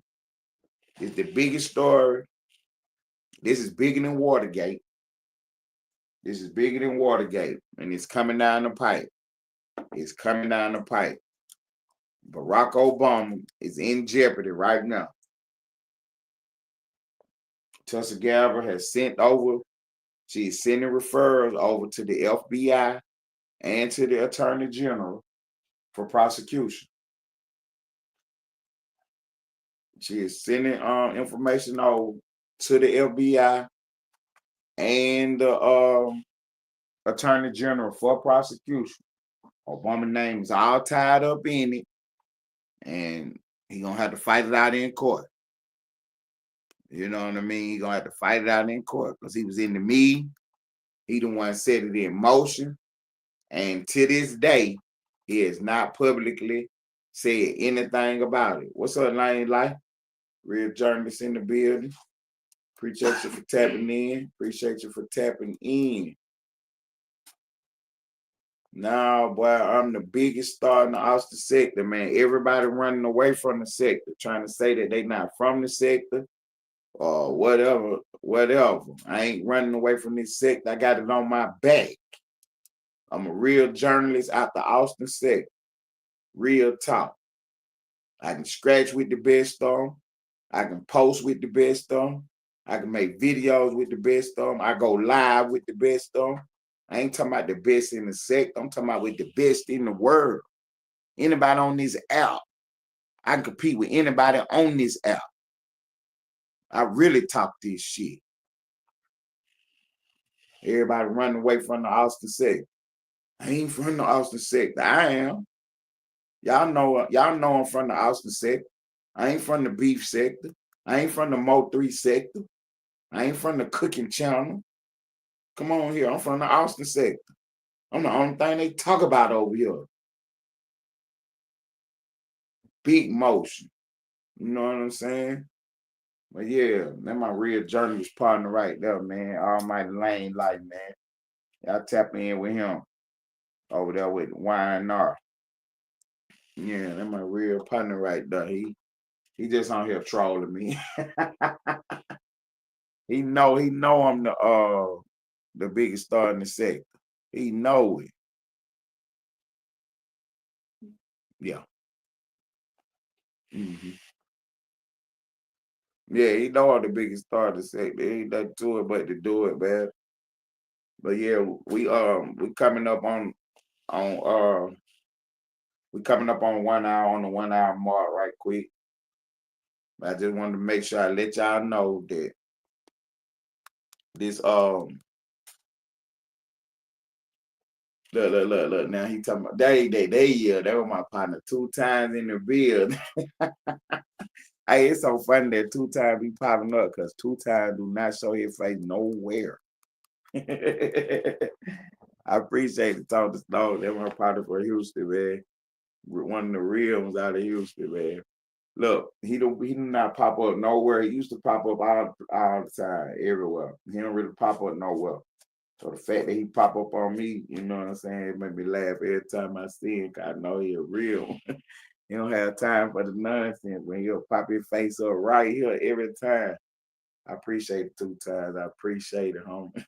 It's the biggest story. This is bigger than Watergate. This is bigger than Watergate. And it's coming down the pipe. It's coming down the pipe. Barack Obama is in jeopardy right now. Tulsi Gabbard has sent over, she's sending referrals over to the FBI and to the Attorney General for prosecution. She is sending information over to the FBI and the Attorney General for prosecution. Obama's name is all tied up in it, and he's gonna have to fight it out in court. You know what I mean? He's gonna have to fight it out in court because he was in the meeting. He the one set it in motion, and to this day, he has not publicly said anything about it. What's up, Lane Life? Real journalist in the building. Appreciate you for tapping in. Appreciate you for tapping in. Nah, boy, I'm the biggest star in the Austin sector, man. Everybody running away from the sector, trying to say that they not from the sector or whatever, whatever. I ain't running away from this sector. I got it on my back. I'm a real journalist out the Austin sector. Real talk. I can scratch with the best of them. I can post with the best of them. I can make videos with the best of them. I go live with the best of them. I ain't talking about the best in the sector. I'm talking about with the best in the world. Anybody on this app, I can compete with anybody on this app. I really talk this shit. Everybody running away from the Austin sector. I ain't from the Austin sector. I am. Y'all know I'm from the Austin sector. I ain't from the beef sector. I ain't from the Mo 3 sector. I ain't from the cooking channel. Come on here. I'm from the Austin sector. I'm the only thing they talk about over here. Big motion. You know what I'm saying? But yeah, that's my real journalist partner right there, man. Almighty Lane Light, man. Y'all tap in with him over there with YNR. Yeah, that's my real partner right there. He just on here trolling me. he know I'm the biggest star in the sector. He know it. Yeah. Mm-hmm. Yeah, he know I'm the biggest star in the sector. Ain't nothing to it but to do it, man. But yeah, we coming up on we coming up on 1 hour on the 1 hour mark right quick. I just wanted to make sure I let y'all know that this look now he talking about they were my partner 2 times in the build. Hey, it's so funny that 2 times he popping up because 2 times do not show his face nowhere. I appreciate the talk to Snow. They're my partner for Houston, man. One of the real ones out of Houston, man. Look, he do not pop up nowhere. He used to pop up all the time, everywhere. He don't really pop up nowhere. So the fact that he pop up on me, you know what I'm saying, it make me laugh every time I see him. 'Cause I know he a real. He don't have time for the nonsense. When he'll pop his face up right here every time. I appreciate it 2 times. I appreciate it, homie.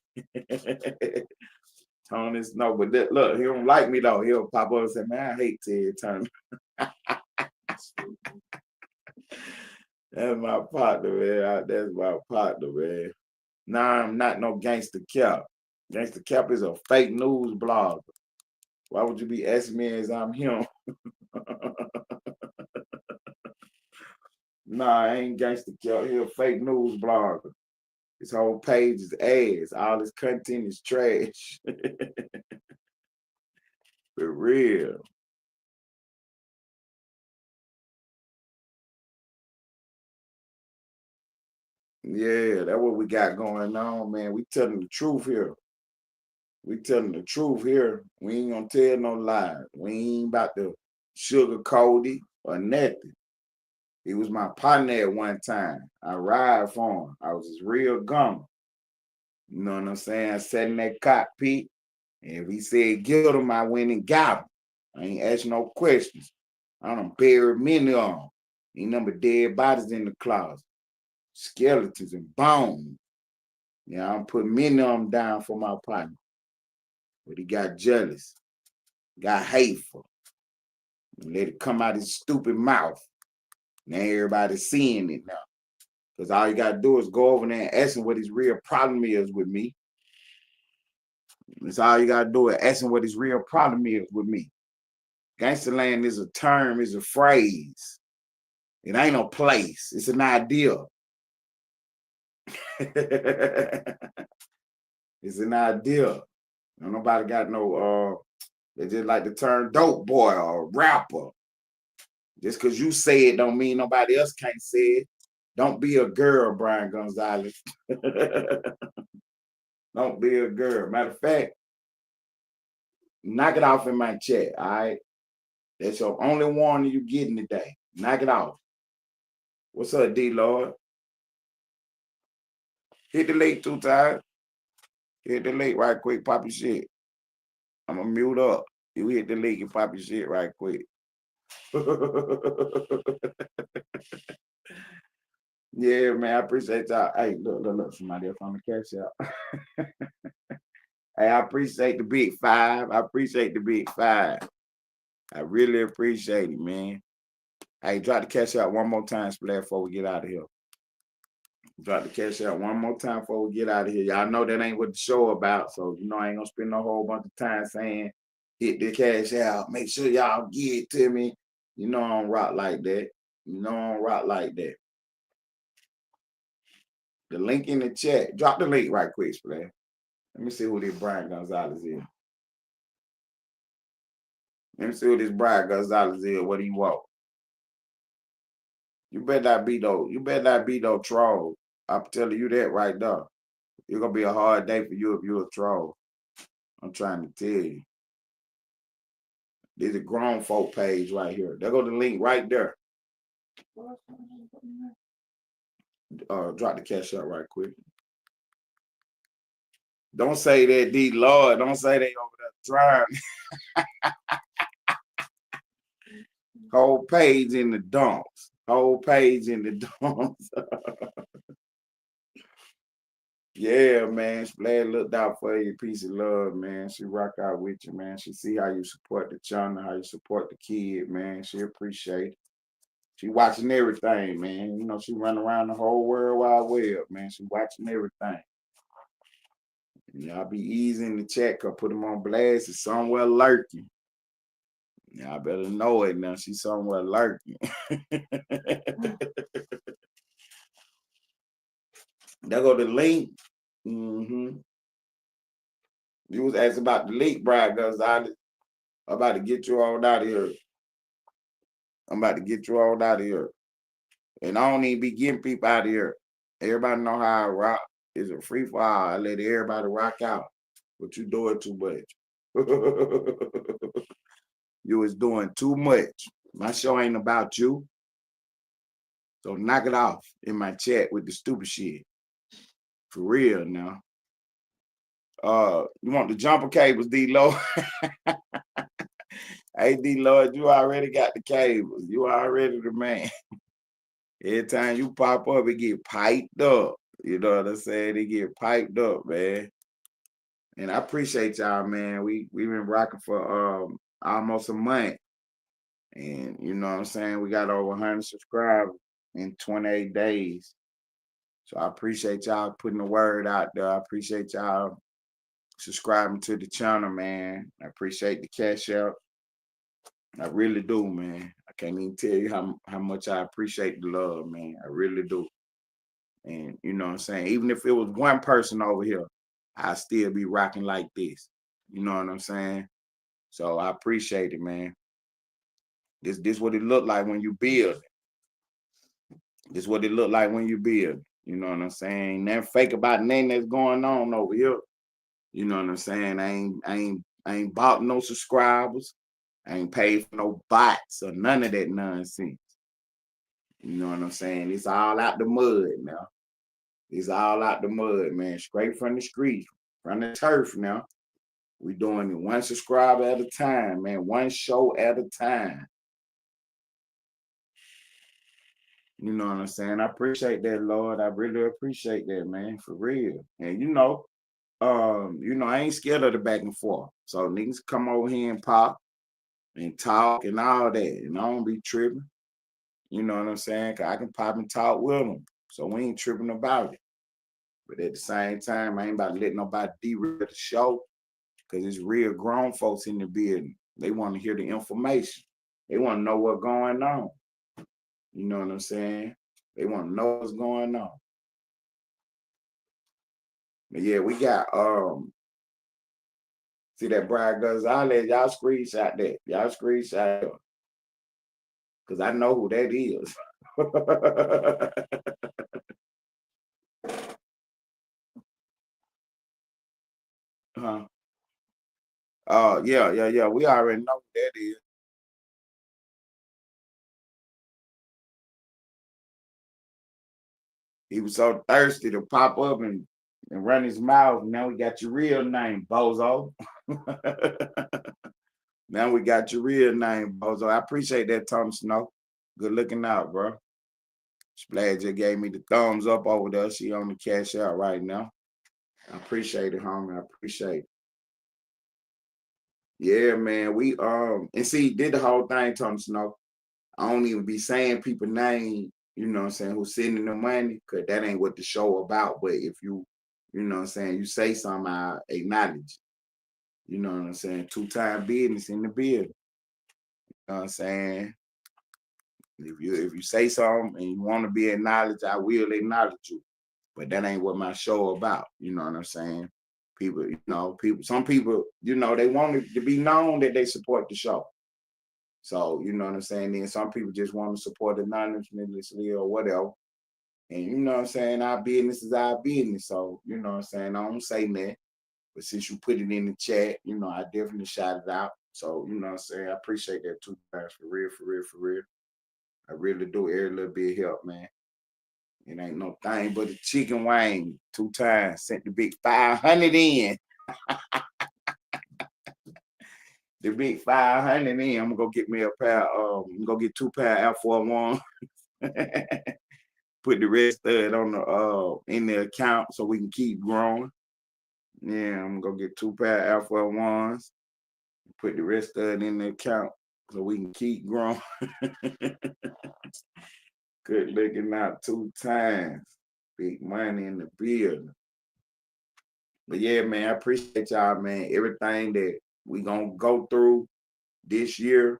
Tony Snow, but look, he don't like me though. He'll pop up and say, "Man, I hate Ted Turner." That's my partner, man. That's my partner, man. Nah, I'm not no Gangstacap. Gangstacap is a fake news blogger. Why would you be asking me as I'm him? Nah, I ain't Gangstacap. He a fake news blogger. His whole page is ass. All his content is trash. For real. Yeah, that's what we got going on, man. We telling the truth here. We telling the truth here. We ain't gonna tell no lies. We ain't about to sugarcoat it or nothing. He was my partner at one time. I ride for him. I was his real gunner. You know what I'm saying? I sat in that cockpit, and if he said get him, I went and got him. I ain't asking no questions. I done buried many of them. Ain't number dead bodies in the closet, skeletons and bones. Yeah, I'm putting many of them down for my partner. But he got jealous, got hateful, and let it come out his stupid mouth. Now everybody's seeing it now. Because all you gotta do is go over there and ask him what his real problem is with me. That's all you gotta do is ask him what his real problem is with me. Gangsterland is a term, is a phrase. It ain't no place. It's an idea. It's an idea. Nobody got no they just like the term dope boy or rapper. Just because you say it don't mean nobody else can't say it. Don't be a girl, Brian Gonzalez. Don't be a girl. Matter of fact, knock it off in my chat, all right? That's your only warning you getting today. Knock it off. What's up, D-Lord? Hit the link 2 times. Hit the link right quick, pop your shit. I'm going to mute up. You hit the link and pop your shit right quick. Yeah, man, I appreciate y'all. Hey, look, somebody else on the cash out. Hey, I appreciate the big five. I appreciate the big five. I really appreciate it, man. Hey, drop the cash out one more time, Splash, before we get out of here. Drop the cash out one more time before we get out of here. Y'all know that ain't what the show about, so I ain't gonna spend a whole bunch of time saying hit the cash out. Make sure y'all get it to me. I don't rock like that. I don't rock like that. The link in the chat. Drop the link right quick, Splash. Let me see who this Brian Gonzalez is. Let me see who this Brian Gonzalez is. What do you want? You better not be no troll. I'm telling you that right now. It's gonna be a hard day for you if you're a troll. I'm trying to tell you. There's a grown folk page right here. There go the link right there. Drop the cash out right quick. Don't say that, D Lord. Don't say they over there trying. Whole page in the dumps. Whole page in the dumps. Yeah, man. Glad looked out for you. Peace of love, man. She rock out with you, man. She see how you support the channel, how you support the kid, man. She appreciate it. She watching everything, man. She run around the whole world wide web, man. She watching everything. Y'all be easy in the chat, cause put them on blast. It's somewhere lurking. Y'all better know it now. She's somewhere lurking. There go the link. You was asking about the link, Brian Gonzalez. I'm about to get you all out of here. And I don't even be getting people out of here. Everybody know how I rock. It's a free for all. I let everybody rock out. But you doing too much. You is doing too much. My show ain't about you. So knock it off in my chat with the stupid shit. For real now. You want the jumper cables, D-Lo? Hey, D-Lord, you already got the cables. You already the man. Every time you pop up, it get piped up. You know what I'm saying? It get piped up, man. And I appreciate y'all, man. We've been rocking for almost a month. And you know what I'm saying? We got over 100 subscribers in 28 days. So I appreciate y'all putting the word out there. I appreciate y'all subscribing to the channel, man. I appreciate the cash out. I really do, man. I can't even tell you how much I appreciate the love, man. I really do. And you know what I'm saying? Even if it was one person over here, I'd still be rocking like this. You know what I'm saying? So I appreciate it, man. This what it look like when you build. This what it look like when you build. You know what I'm saying? Ain't nothing fake about nothing that's going on over here. You know what I'm saying? I ain't bought no subscribers. I ain't paid for no bots or none of that nonsense. You know what I'm saying? It's all out the mud now. It's all out the mud, man. Straight from the street, from the turf now. We doing it one subscriber at a time, man. One show at a time. You know what I'm saying? I appreciate that, Lord. I really appreciate that, man, for real. And I ain't scared of the back and forth. So niggas come over here and pop and talk and all that. And I don't be tripping. You know what I'm saying? Cause I can pop and talk with them. So we ain't tripping about it. But at the same time, I ain't about to let nobody derail the show. Cause it's real grown folks in the building. They want to hear the information. They want to know what's going on. You know what I'm saying? They want to know what's going on. But yeah, we got see that Brian Gonzalez, y'all screenshot that. Y'all screenshot it. Cause I know who that is. Huh? Oh, yeah. We already know who that is. He was so thirsty to pop up and run his mouth. Now we got your real name, bozo. Now we got your real name, Bozo. I appreciate that, Tom Snow. Good looking out, bro. Splash just gave me the thumbs up over there. She on the cash out right now. I appreciate it, homie. I appreciate it. Yeah, man. We and see, did the whole thing, Tom Snow. I don't even be saying people name, you know what I'm saying, who's sending the money, because that ain't what the show about. But if you know what I'm saying, you say something, I acknowledge. You know what I'm saying? Two-time business in the building. You know what I'm saying? If you say something and you want to be acknowledged, I will acknowledge you. But that ain't what my show about. You know what I'm saying? Some people, they want it to be known that they support the show. So, you know what I'm saying? Then some people just want to support anonymously or whatever. And you know what I'm saying? Our business is our business. So, you know what I'm saying? I don't say that. But since you put it in the chat, I definitely shout it out. So, you know what I'm saying? I appreciate that too, guys. For real, for real, for real. I really do. Every little bit help, man. It ain't no thing but a chicken wing 2 times. Sent the big 500 in. The big 500 in. I'm gonna go get me a pair. I'm gonna get 2 pair Air Force One. Put the rest of it on the in the account so we can keep growing. Yeah, I'm gonna get 2 pair Air Force Ones. Put the rest of it in the account so we can keep growing. Good looking out 2 times. Big money in the building. But yeah, man, I appreciate y'all, man. Everything that we gonna go through this year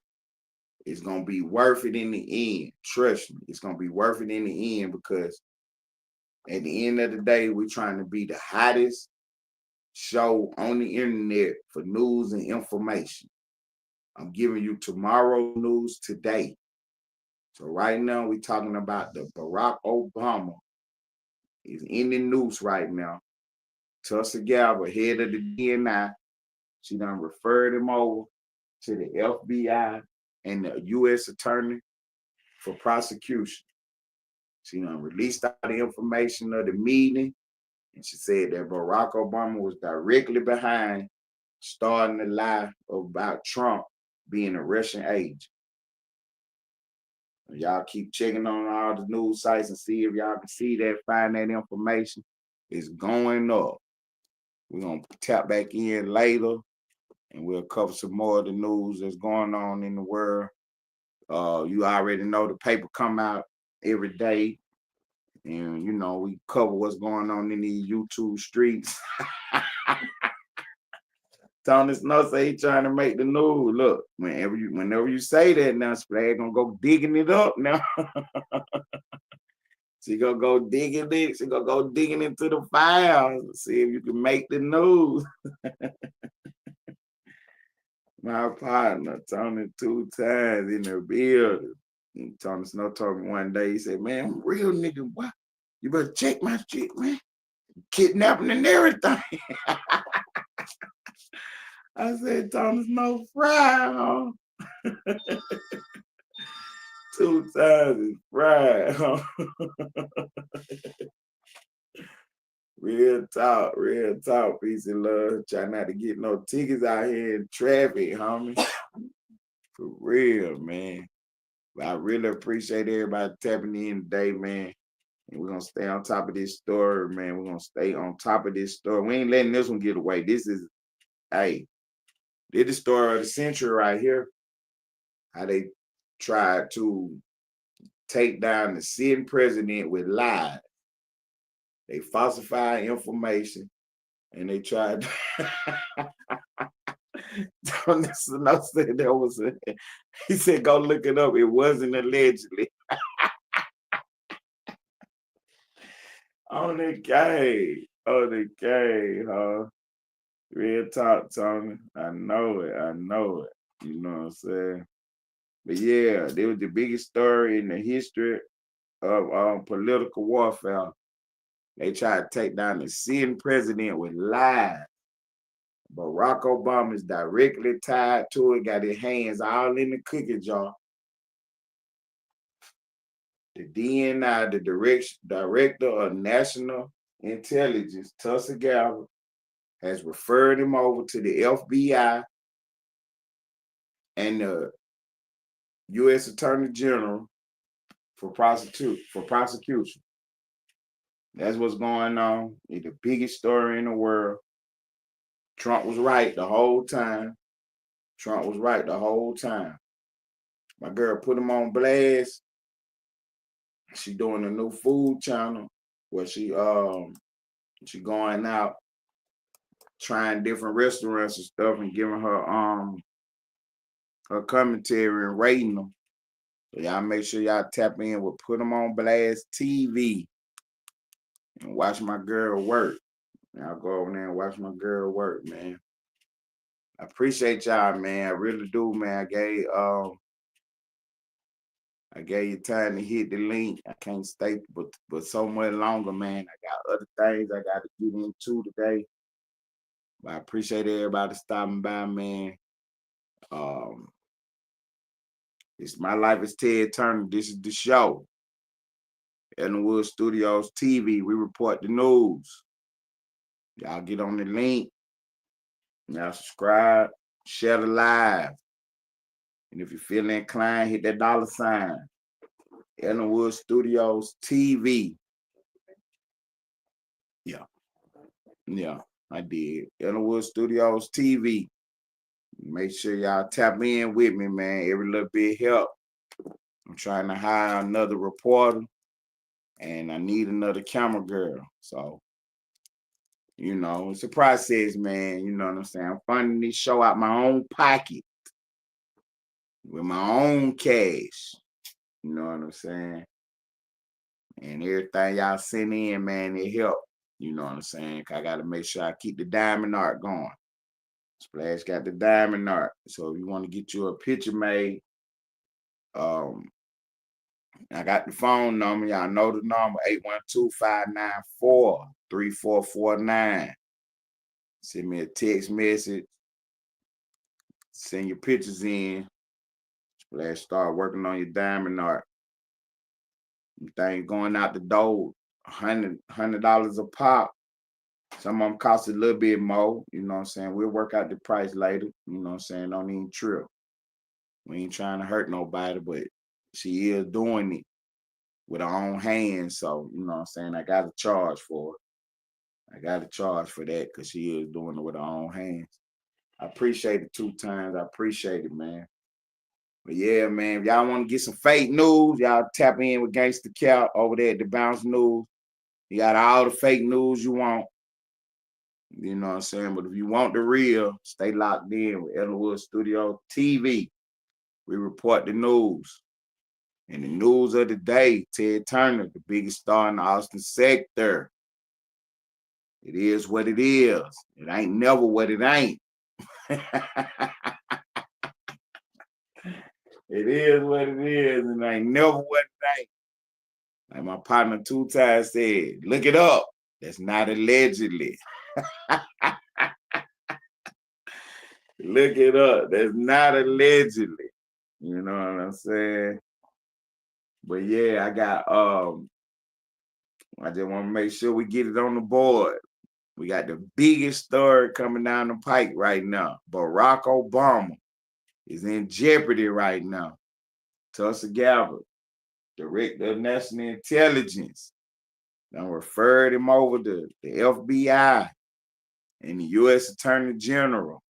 is gonna be worth it in the end. Trust me, it's gonna be worth it in the end, because at the end of the day, we're trying to be the hottest show on the internet for news and information. I'm giving you tomorrow's news today. So right now, we're talking about the Barack Obama is in the news right now. Tulsa Gabbard, head of the DNI, she done referred him over to the FBI and the U.S. attorney for prosecution. She done released all the information of the meeting, and she said that Barack Obama was directly behind starting the lie about Trump being a Russian agent. Y'all keep checking on all the news sites and see if y'all can see that, find that information. It's going up. We're going to tap back in later, and we'll cover some more of the news that's going on in the world. You already know the paper come out every day, and, we cover what's going on in these YouTube streets. Tony Snow say he trying to make the news. Look, whenever you say that now, Splash gonna go digging it up now. She gonna go digging it. She gonna go digging into the files, see if you can make the news. My partner, Tony, 2 times in the building. And Tony Snow told me one day, he said, "Man, I'm a real nigga. What? You better check my shit, man. Kidnapping and everything." I said, Thomas, no fry. 2 times is fried. Real talk, peace and love. Try not to get no tickets out here in traffic, homie. For real, man. But I really appreciate everybody tapping in today, man. And we're gonna stay on top of this story, man. We're gonna stay on top of this story. We ain't letting this one get away. This is the story of the century right here. How they tried to take down the sitting president with lies. They falsified information, and they tried to no said that was he said, go look it up. It wasn't allegedly. On the game, huh? Real talk, Tony. I know it. You know what I'm saying? But yeah, they was the biggest story in the history of political warfare. They tried to take down the sitting president with lies. Barack Obama is directly tied to it, got his hands all in the cookie jar. The DNI, the Director of National Intelligence, Tulsa Gabbard, has referred him over to the FBI and the U.S. Attorney General for prosecution. That's what's going on. It's the biggest story in the world. Trump was right the whole time. Trump was right the whole time. My girl put him on blast. She doing a new food channel where she going out trying different restaurants and stuff and giving her commentary and rating them. So y'all make sure y'all tap in with Put 'em on Blast TV and watch my girl work. Y'all go over there and watch my girl work, man. I appreciate y'all, man. I really do, man. I gave you time to hit the link. I can't stay but so much longer, man. I got other things I got to get into today. But I appreciate everybody stopping by, man. It's My Life is Ted Turner. This is the show. Ellenwood Studios TV. We report the news. Y'all get on the link. Y'all subscribe. Share the live. And if you feel inclined, hit that $sign. Ellenwood Studios TV. Yeah, I did. Ellenwood Studios TV. Make sure y'all tap in with me, man. Every little bit help. I'm trying to hire another reporter, and I need another camera girl. So, it's a process, man. You know what I'm saying? I'm funding this show out my own pocket with my own cash. You know what I'm saying? And everything y'all send in, man, it help. You know what I'm saying? I got to make sure I keep the diamond art going. Splash got the diamond art. So if you want to get you a picture made, I got the phone number. Y'all know the number, 812-594-3449. Send me a text message. Send your pictures in. Splash start working on your diamond art. Things going out the door, $100 a pop. Some of them cost a little bit more. You know what I'm saying? We'll work out the price later. You know what I'm saying? Don't even trip. We ain't trying to hurt nobody, but she is doing it with her own hands. So, you know what I'm saying? I got to charge for it. I got to charge for that because she is doing it with her own hands. I appreciate it 2 times. I appreciate it, man. But yeah, man, if y'all want to get some fake news, y'all tap in with Gangstacap over there at the Bounce News. You got all the fake news you want. You know what I'm saying? But if you want the real, stay locked in with Ellenwood Studio TV. We report the news. And the news of the day, Ted Turner, the biggest star in the Austin sector. It is what it is. It ain't never what it ain't. It is what it is, and it ain't never what it ain't. Like my partner 2 times said, look it up. That's not allegedly. Look it up. That's not allegedly. You know what I'm saying? But yeah, I just want to make sure we get it on the board. We got the biggest story coming down the pike right now. Barack Obama is in jeopardy right now. Tulsa Gabbard, Director of National Intelligence, done referred him over to the FBI and the U.S. Attorney General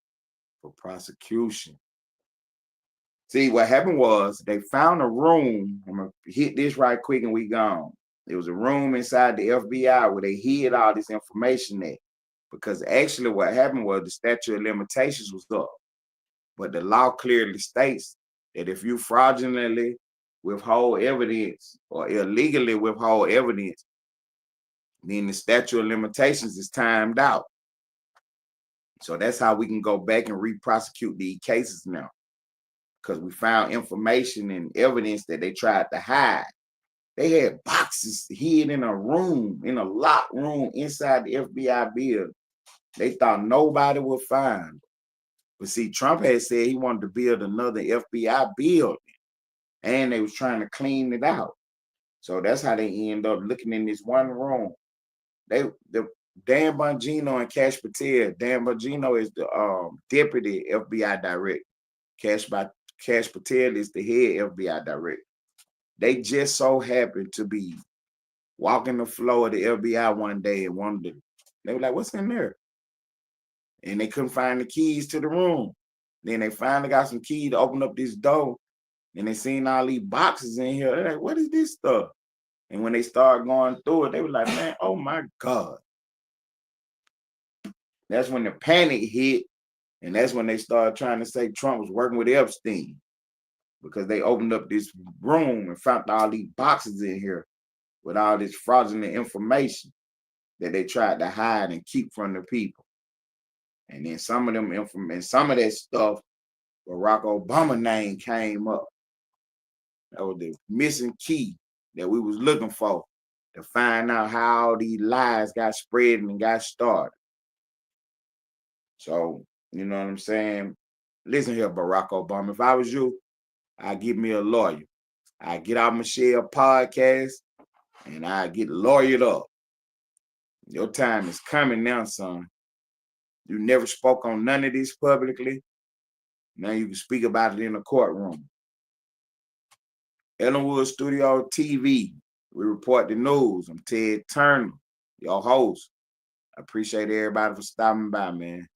for prosecution. See, what happened was they found a room. I'm going to hit this right quick and we gone. There was a room inside the FBI where they hid all this information at. Because actually what happened was the statute of limitations was up. But the law clearly states that if you fraudulently withhold evidence or illegally withhold evidence, then the statute of limitations is timed out. So that's how we can go back and re-prosecute these cases now. Because we found information and evidence that they tried to hide. They had boxes hid in a room, in a locked room inside the FBI building. They thought nobody would find. But see, Trump had said he wanted to build another FBI building. And they was trying to clean it out. So that's how they end up looking in this one room. Dan Bongino and Cash Patel. Dan Bongino is the deputy FBI director. Cash Patel is the head FBI director. They just so happened to be walking the floor of the FBI one day and they were like, "What's in there?" And they couldn't find the keys to the room. Then they finally got some keys to open up this door, and they seen all these boxes in here. They're like, "What is this stuff?" And when they started going through it, they were like, "Man, oh my God." That's when the panic hit, and that's when they started trying to say Trump was working with Epstein, because they opened up this room and found all these boxes in here with all this fraudulent information that they tried to hide and keep from the people. And then some of that stuff, Barack Obama name came up. That was the missing key that we was looking for to find out how all these lies got spread and got started. So, you know what I'm saying? Listen here, Barack Obama. If I was you, I'd get me a lawyer. I'd get out Michelle podcast and I'd get lawyered up. Your time is coming now, son. You never spoke on none of this publicly. Now you can speak about it in the courtroom. Ellenwood Studio TV. We report the news. I'm Ted Turner, your host. I appreciate everybody for stopping by, man.